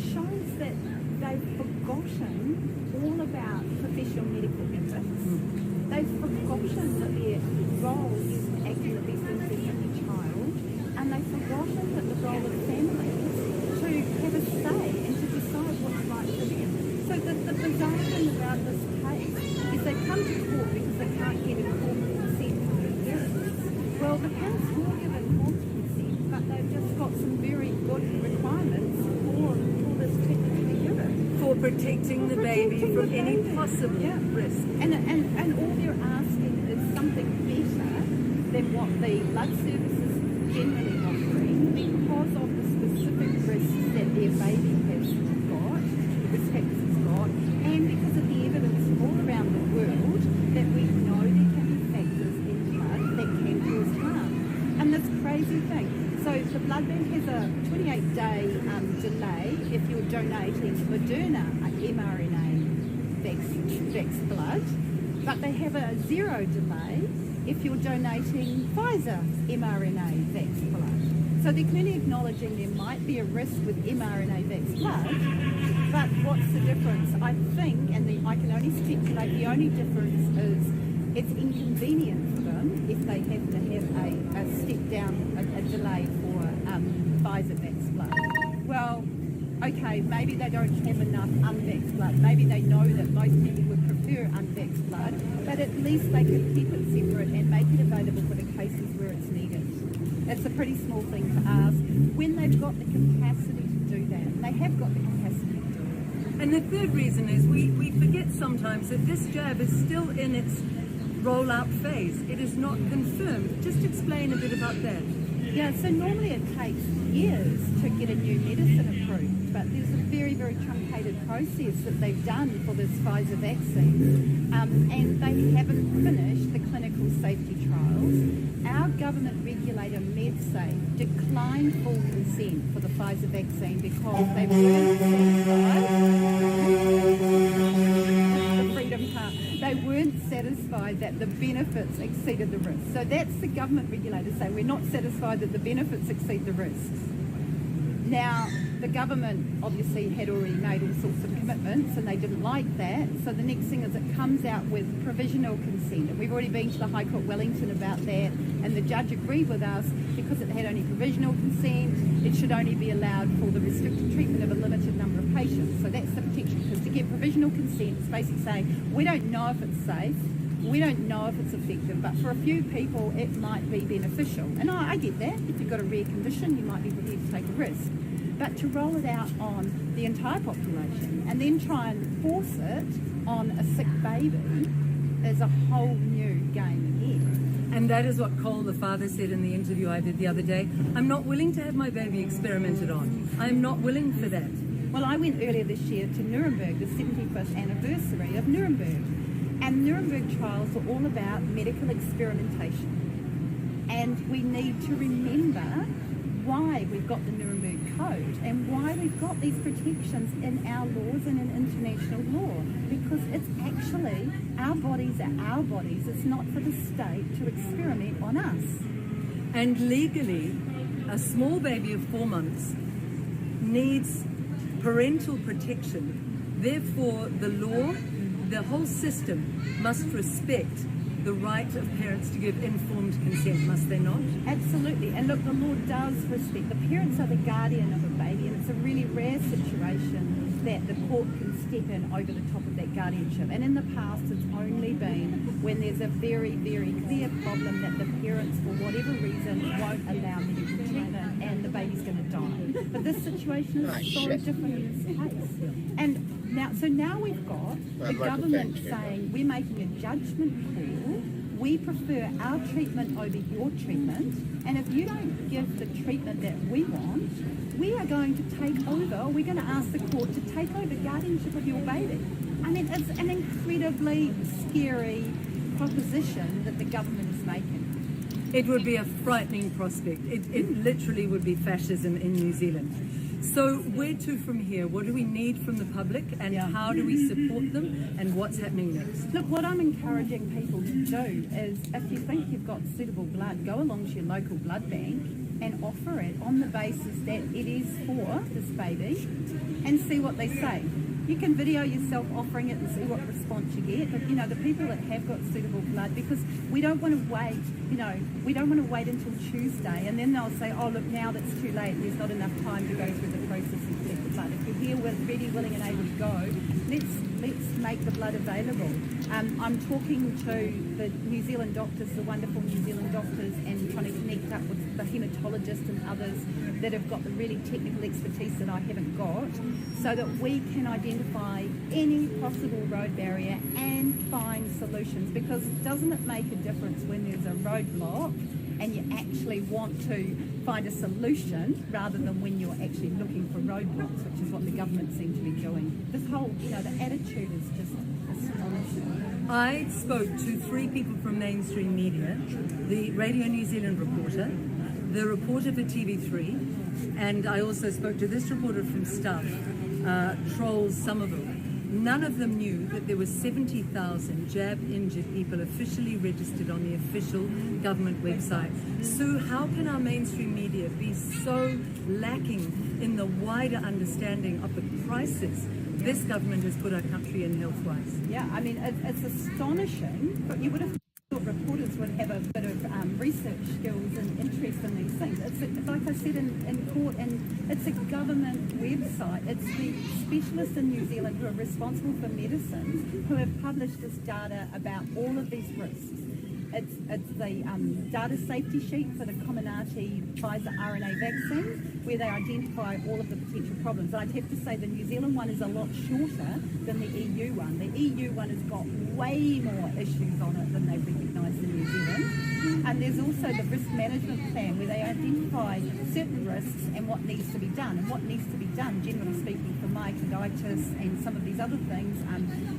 shows that they've forgotten all about professional medical ethics. They've forgotten that their role is to act in the best interest of the child, and they've forgotten that the role of families to have a say and to decide what's right for them. So the bizarre thing about this case is they come to court because they can't get informed consent from the parents. Well, the parents will give informed consent, but they've just got some very good requirements for this treatment to be given. For protecting the baby from any possible risk. And all they're asking is something better than what the blood services generally offering because of the specific risks that their baby has got, risk factors has got, and because of the evidence all around the world that we know there can be factors in blood that can cause harm. And this crazy thing. So the blood bank has a 28-day delay if you're donating Moderna mRNA vax blood, but they have a 0 delay if you're donating Pfizer mRNA vax blood. So they're clearly acknowledging there might be a risk with mRNA vax blood, but what's the difference? I think, and I can only speculate, the only difference is it's inconvenient for them if they have to have a step down, a delay for Pfizer-vaxxed blood. Well, okay, maybe they don't have enough unvaxxed blood. Maybe they know that most people would prefer unvaxxed blood, but at least they could keep it separate and make it available for the cases where it's needed. It's a pretty small thing to ask when they've got the capacity to do that. And they have got the capacity to do it. And the third reason is we forget sometimes that this jab is still in its rollout phase. It is not confirmed. Just explain a bit about that. Yeah, so normally it takes years to get a new medicine approved, but there's a very, very truncated process that they've done for this Pfizer vaccine, and they haven't finished the clinical safety trials. Our government regulator, MedSafe, declined full consent for the Pfizer vaccine because they weren't satisfied that the benefits exceeded the risks. So that's the government regulator saying we're not satisfied that the benefits exceed the risks. Now, the government obviously had already made all sorts of commitments and they didn't like that. So the next thing is it comes out with provisional consent. And we've already been to the High Court Wellington about that. And the judge agreed with us because it had only provisional consent. It should only be allowed for the restricted treatment of a limited number of patients. So that's the protection. Because to get provisional consent, it's basically saying we don't know if it's safe. We don't know if it's effective, but for a few people it might be beneficial. And I get that. If you've got a rare condition, you might be prepared to take a risk. But to roll it out on the entire population and then try and force it on a sick baby is a whole new game again. And that is what Cole, the father, said in the interview I did the other day. I'm not willing to have my baby experimented on. I'm not willing for that. Well, I went earlier this year to Nuremberg, the 75th anniversary of Nuremberg. And Nuremberg trials are all about medical experimentation. And we need to remember why we've got the Nuremberg Code and why we've got these protections in our laws and in international law. Because it's actually, our bodies are our bodies. It's not for the state to experiment on us. And legally, a small baby of 4 months needs parental protection. Therefore, the law, the whole system must respect the right of parents to give informed consent, must they not? Absolutely. And look, the law does respect. The parents are the guardian of a baby, and it's a really rare situation that the court can step in over the top of that guardianship. And in the past, it's only been when there's a very, very clear problem that the parents, for whatever reason, won't allow medical treatment and the baby's going to die. But this situation is so different in this case. And now we've got the government saying we're making a judgment call. We prefer our treatment over your treatment, and if you don't give the treatment that we want, we are going to take over. We're going to ask the court to take over guardianship of your baby. I mean, it's an incredibly scary proposition that the government is making. It would be a frightening prospect. It literally would be fascism in New Zealand. So where to from here? What do we need from the public, and how do we support them, and what's happening next? Look, what I'm encouraging people to do is, if you think you've got suitable blood, go along to your local blood bank and offer it on the basis that it is for this baby and see what they say. You can video yourself offering it and see what response you get. But, the people that have got suitable blood, because we don't want to wait, we don't want to wait until Tuesday and then they'll say, oh, look, now that's too late. There's not enough time to go through the process and collect the blood. If you're here ready, willing and able to go, let's make the blood available. I'm talking to the New Zealand doctors, the wonderful New Zealand doctors, and trying to connect up with the haematologists and others that have got the really technical expertise that I haven't got, so that we can identify any possible road barrier and find solutions. Because doesn't it make a difference when there's a roadblock and you actually want to find a solution rather than when you're actually looking for roadblocks, which is what the government seems to be doing. This whole, the attitude is just astonishing. I spoke to 3 people from mainstream media, the Radio New Zealand reporter, the reporter for TV3, and I also spoke to this reporter from Stuff, Trolls Somerville. None of them knew that there were 70,000 jab-injured people officially registered on the official government website. Sue, how can our mainstream media be so lacking in the wider understanding of the crisis this government has put our country in health-wise? Yeah, I mean, it's astonishing, but you would have thought thought reporters would have a bit of research skills and interest in these things. It's like I said in court, and it's a government website. It's the specialists in New Zealand who are responsible for medicines who have published this data about all of these risks. It's the data safety sheet for the Comirnaty Pfizer RNA vaccine, where they identify all of the potential problems. I'd have to say the New Zealand one is a lot shorter than the EU one. The EU one has got way more issues on it than they've recognised in New Zealand. And there's also the risk management plan, where they identify certain risks and what needs to be done. And what needs to be done, generally speaking, for myocarditis and some of these other things,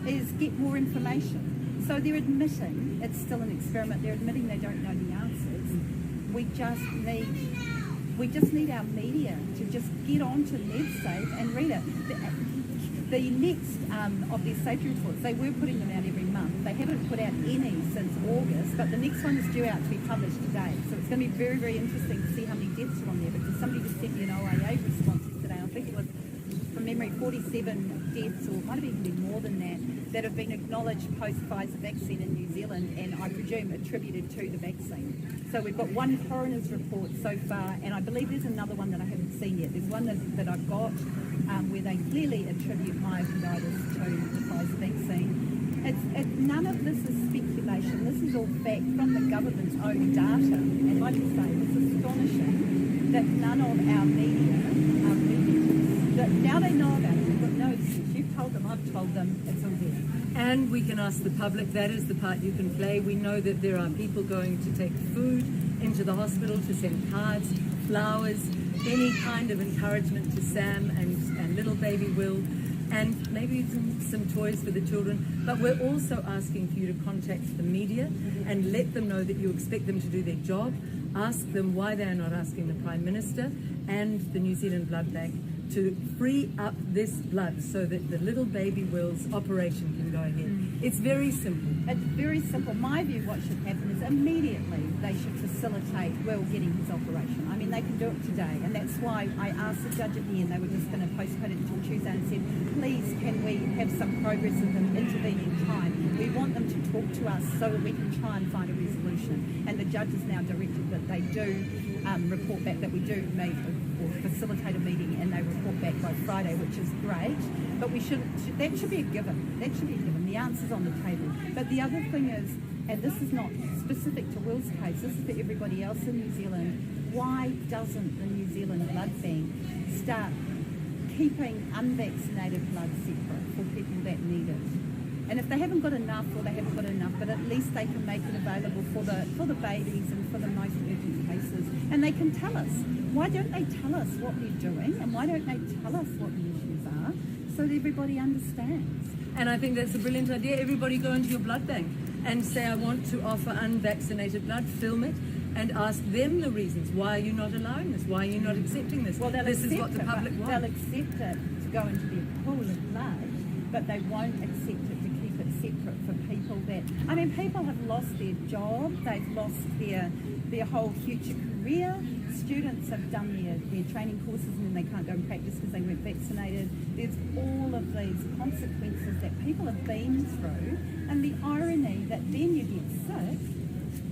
is get more information. So they're admitting it's still an experiment. They're admitting they don't know the answers. We just need our media to just get onto MedSafe and read it. The next of their safety reports, they were putting them out every month. They haven't put out any since August, but the next one is due out to be published today. So it's going to be very, very interesting to see how many deaths are on there, because somebody just sent me an OIA response yesterday. I think it was, from memory, 47 deaths, or it might have even been more than that have been acknowledged post-Pfizer vaccine in New Zealand, and I presume attributed to the vaccine. So we've got one coroner's report so far, and I believe there's another one that I haven't seen yet. There's one that I've got where they clearly attribute myocarditis to the Pfizer vaccine. None of this is speculation. This is all fact from the government's own data. And like I say, it's astonishing that none of our media are reading this. Now they know about it. We've got no excuse. You've told them, I've told them, it's all there. And we can ask the public. That is the part you can play. We know that there are people going to take food into the hospital, to send cards, flowers, any kind of encouragement to Sam and little baby Will, and maybe some toys for the children. But we're also asking for you to contact the media and let them know that you expect them to do their job. Ask them why they are not asking the Prime Minister and the New Zealand Blood Bank to free up this blood so that the little baby Will's operation can go ahead. It's very simple. It's very simple. My view, what should happen is immediately they should facilitate Will getting his operation. I mean, they can do it today, and that's why I asked the judge at the end. They were just going to postpone it until Tuesday, and said, please, can we have some progress in the intervening time? We want them to talk to us so that we can try and find a resolution. And the judge has now directed that they do report back, that we do make or facilitate a meeting, and they report back by Friday, which is great. But that should be a given. That should be a given. The answer's on the table. But the other thing is, and this is not specific to Will's case, this is for everybody else in New Zealand, why doesn't the New Zealand Blood Bank start keeping unvaccinated blood separate for people that need it? And if they haven't got enough, or they haven't got enough, but at least they can make it available for the babies and for the most urgent cases. And they can tell us. Why don't they tell us what they're doing, and why don't they tell us what the issues are, so that everybody understands? And I think that's a brilliant idea. Everybody go into your blood bank and say, I want to offer unvaccinated blood, film it, and ask them the reasons. Why are you not allowing this? Why are you not accepting this? Well, this is what the public wants. They'll accept it to go into their pool of blood, but they won't accept it to keep it separate for people that... I mean, people have lost their job, they've lost their whole future career. Students have done their training courses and then they can't go and practice because they weren't vaccinated. There's all of these consequences that people have been through, and the irony that then you get sick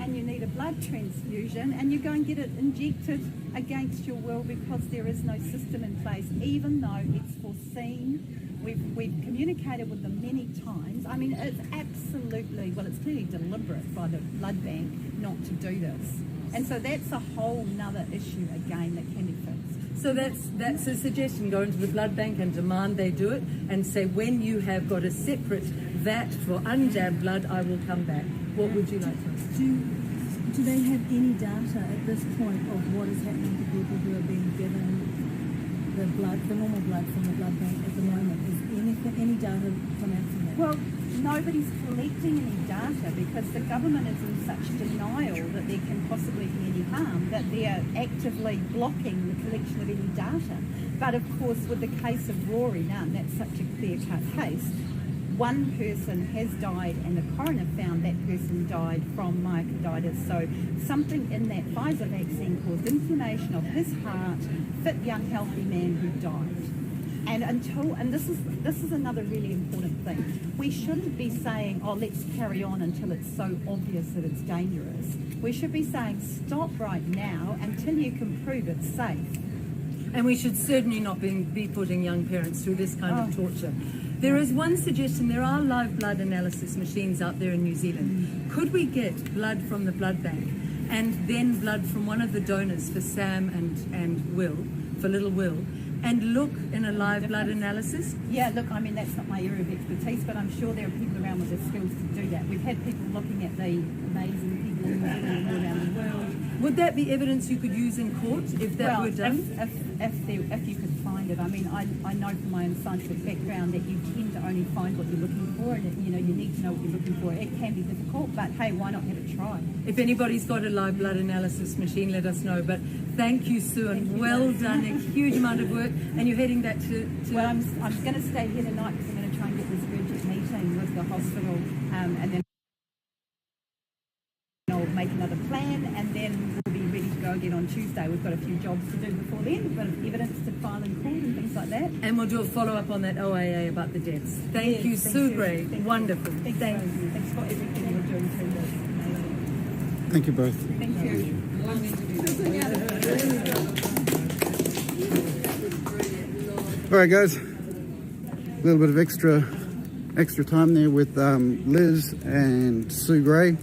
and you need a blood transfusion and you go and get it injected against your will because there is no system in place, even though it's foreseen. We've communicated with them many times. I mean, it's absolutely, well, it's clearly deliberate by the blood bank not to do this. And so that's a whole nother issue again that can be fixed. So that's a suggestion. Go into the blood bank and demand they do it, and say, when you have got a separate VAT for unjabbed blood, I will come back. What would you like to ask? Do they have any data at this point of what is happening to people who are being given the blood, the normal blood from the blood bank at the moment? Is any data come out from that? Well, nobody's collecting any data because the government is in such denial that there can possibly be any harm that they are actively blocking the collection of any data. But of course, with the case of Rory Nunn, that's such a clear-cut case. One person has died and the coroner found that person died from myocarditis. So something in that Pfizer vaccine caused inflammation of his heart, fit young healthy man who died. And this is another really important thing. We shouldn't be saying, oh, let's carry on until it's so obvious that it's dangerous. We should be saying, stop right now until you can prove it's safe. And we should certainly not be putting young parents through this kind of torture. There is one suggestion. There are live blood analysis machines out there in New Zealand. Could we get blood from the blood bank and then blood from one of the donors for Sam and Will, for little Will, and look in a live blood analysis? Yeah, look, I mean, that's not my area of expertise, but I'm sure there are people around with the skills to do that. We've had people looking at the amazing people in New Zealand all around the world. Would that be evidence you could use in court if that were done? If you could find it. I mean, I know from my own scientific background that you tend to only find what you're looking for, and you need to know what you're looking for. It can be difficult, but hey, why not have a try? If anybody's got a live blood analysis machine, let us know. But thank you, Sue, and well done. A huge amount of work, and you're heading back to... Well, I'm going to stay here tonight because I'm going to try and get this urgent meeting with the hospital, and then I'll make another plan, and then we'll be ready to go again on Tuesday. We've got a few jobs to do before then. We've got evidence to file in court and things like that. And we'll do a follow-up on that OAA about the deaths. Thank you, Sue Gray. Wonderful. Thank you. Thanks for everything you're doing through this. Thank you both. Thank you. All right, guys. A little bit of extra time there with Liz and Sue Gray.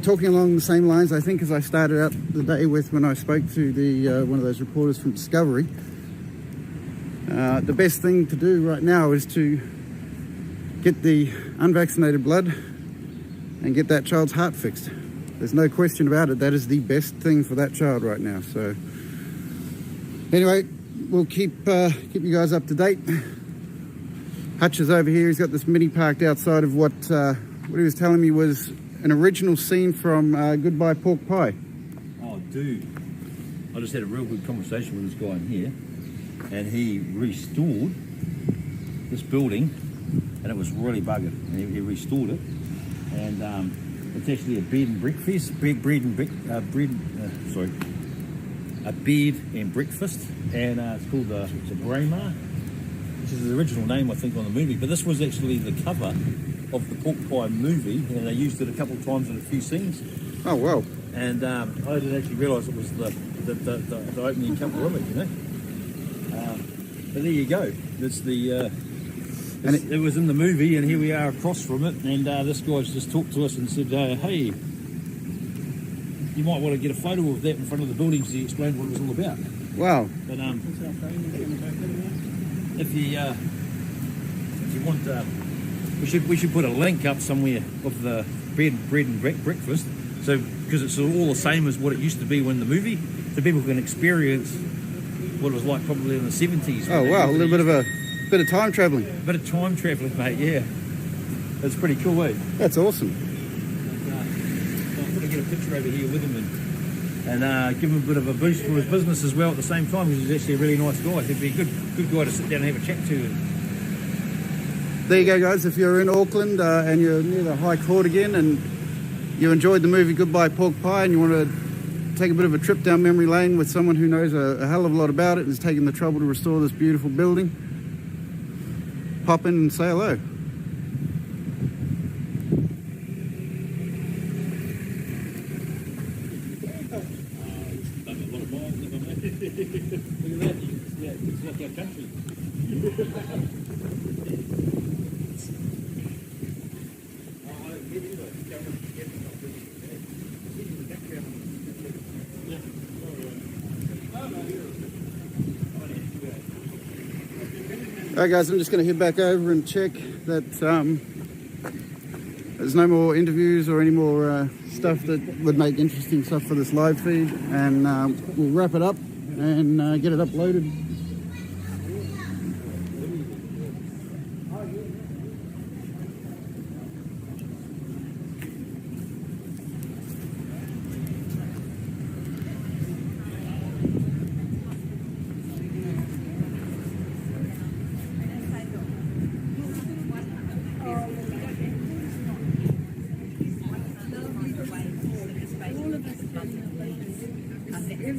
Talking along the same lines, I think, as I started out the day with when I spoke to the one of those reporters from Discovery. The best thing to do right now is to get the unvaccinated blood and get that child's heart fixed. There's no question about it. That is the best thing for that child right now. So anyway, we'll keep you guys up to date. Hutch is over here. He's got this mini parked outside of what he was telling me was an original scene from Goodbye Pork Pie. Oh, dude. I just had a real good conversation with this guy in here, and he restored this building, and it was really buggered. And he restored it, and it's actually a bed and breakfast, a bed and breakfast, and it's called the Braemar, which is the original name, I think, on the movie. But this was actually the cover of the Pork Pie movie, and they used it a couple of times in a few scenes. Oh, wow. And I didn't actually realise it was the opening couple of it, you know. But there you go. It's it was in the movie, and here we are across from it, and this guy's just talked to us and said, hey, you might want to get a photo of that in front of the buildings to explain what it was all about. Wow. But if you want... We should put a link up somewhere of the bread and breakfast, so because it's all the same as what it used to be when the movie, so people can experience what it was like probably in the 70s. Oh wow, a little bit of time travelling. A bit of time travelling, mate. Yeah, that's pretty cool, eh? That's awesome. I'm going to get a picture over here with him and give him a bit of a boost for his business as well at the same time, because he's actually a really nice guy. He'd be a good guy to sit down and have a chat to. There you go, guys. If you're in Auckland and you're near the High Court again and you enjoyed the movie Goodbye Pork Pie and you want to take a bit of a trip down memory lane with someone who knows a hell of a lot about it and has taken the trouble to restore this beautiful building, pop in and say hello. Look at that. Yeah, it's like our country. Alright guys, I'm just going to head back over and check that there's no more interviews or any more stuff that would make interesting stuff for this live feed, and we'll wrap it up and get it uploaded.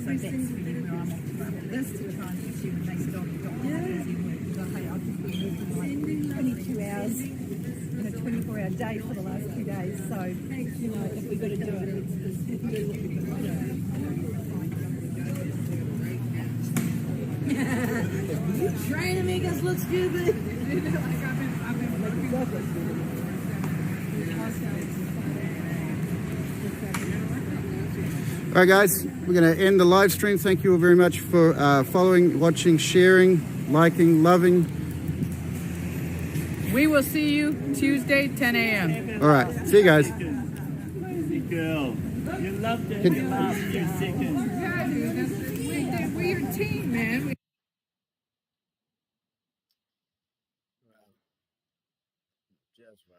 So that's really where I'm off to this to try and pursue our day for the last 2 days. So, you know, if we've got to do it, we can do what we've got to do. You trying to make us look stupid? All right, guys, we're going to end the live stream. Thank you all very much for following, watching, sharing, liking, loving. We will see you Tuesday, 10 a.m. All right, see you guys. Crazy girl. You loved it in the last few seconds. We're your team, man. Just wow.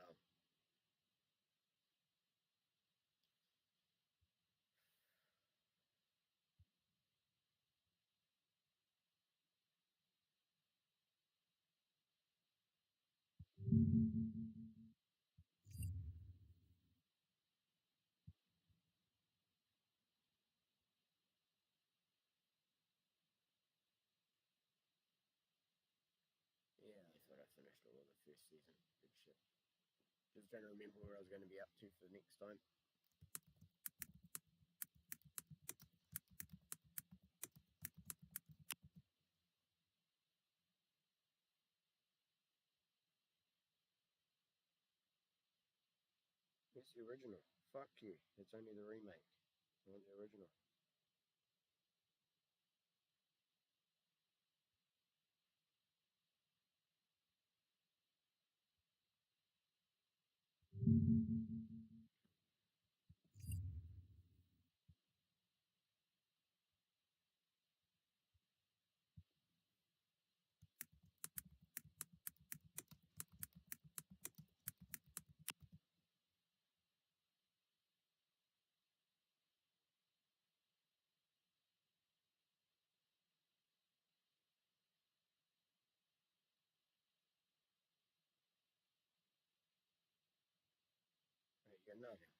Yeah, I thought I finished all of the first season. Good shit. Just trying to remember where I was going to be up to for the next time. It's the original. Fuck you. It's only the remake. I want the original. Right, you got nothing.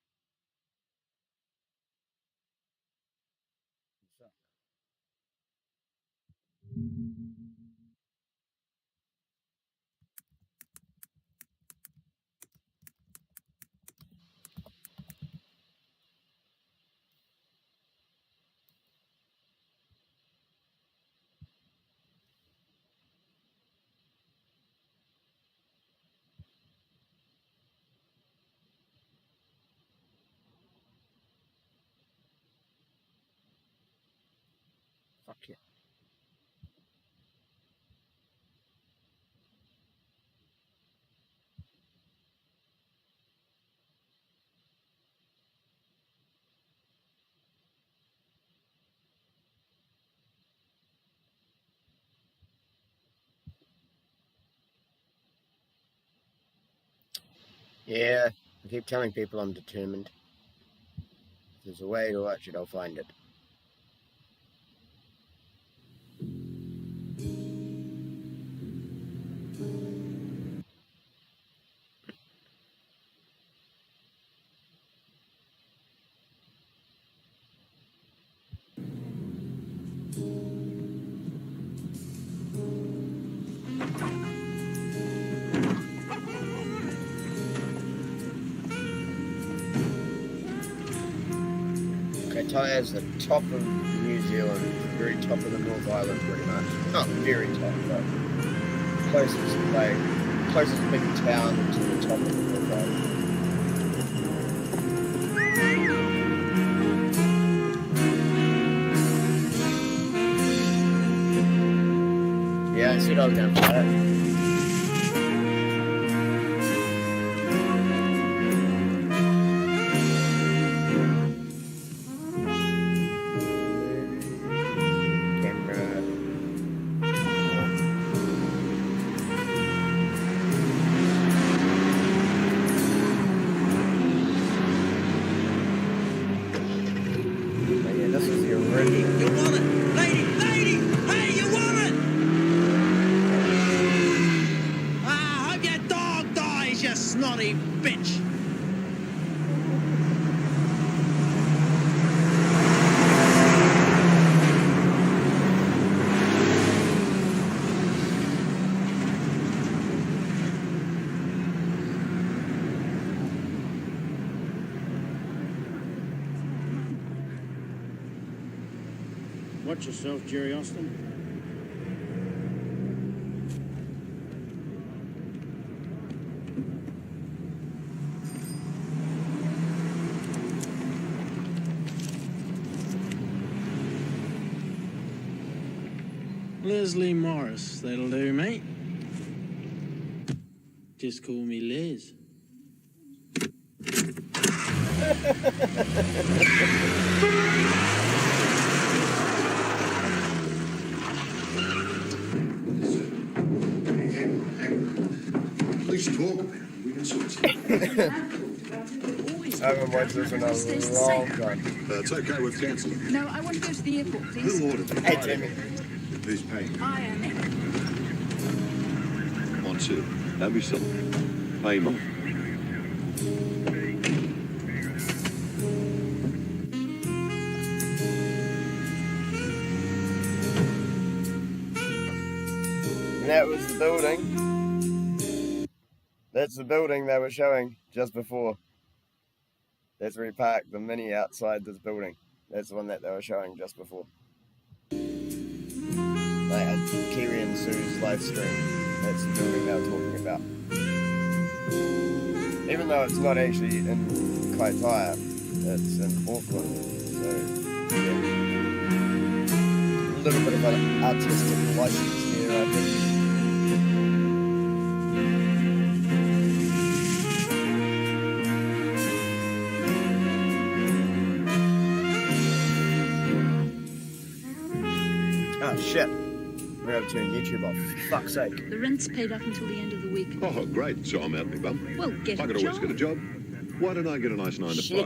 What's up? Fuck you. Yeah, I keep telling people I'm determined. If there's a way to watch it, I'll find it. Kaitaia is the top of New Zealand, very top of the North Island pretty much. Not very top, but closest big town to the top of the North Island. Yeah, I said I was going to play it. Snotty bitch. Watch yourself, Jerry Austin. Leslie Morris, that'll do, mate. Just call me Les. At least talk about it. We can sort it. I haven't watched this in a long time. It's okay, we've cancelled. No, I want to go to the airport, please. Who ordered it? Hey, Timmy. Who's paying? I am. Come on, Sue. Don't be silly. Pay more. And that was the building. That's the building they were showing just before. That's where he parked the Mini outside this building. That's the one that they were showing just before. They had Kiwi and Sue's live stream. That's the building they were talking about. Even though it's not actually in Kaitaia, it's in Auckland. So, yeah. A little bit of an artistic license here, I think. Oh shit. We gotta turn YouTube off, for fuck's sake. The rent's paid up until the end of the week. Oh, great. So I'm out of my bum. Well, get I a could always job. get a job. Why don't I get a nice 9 to 5?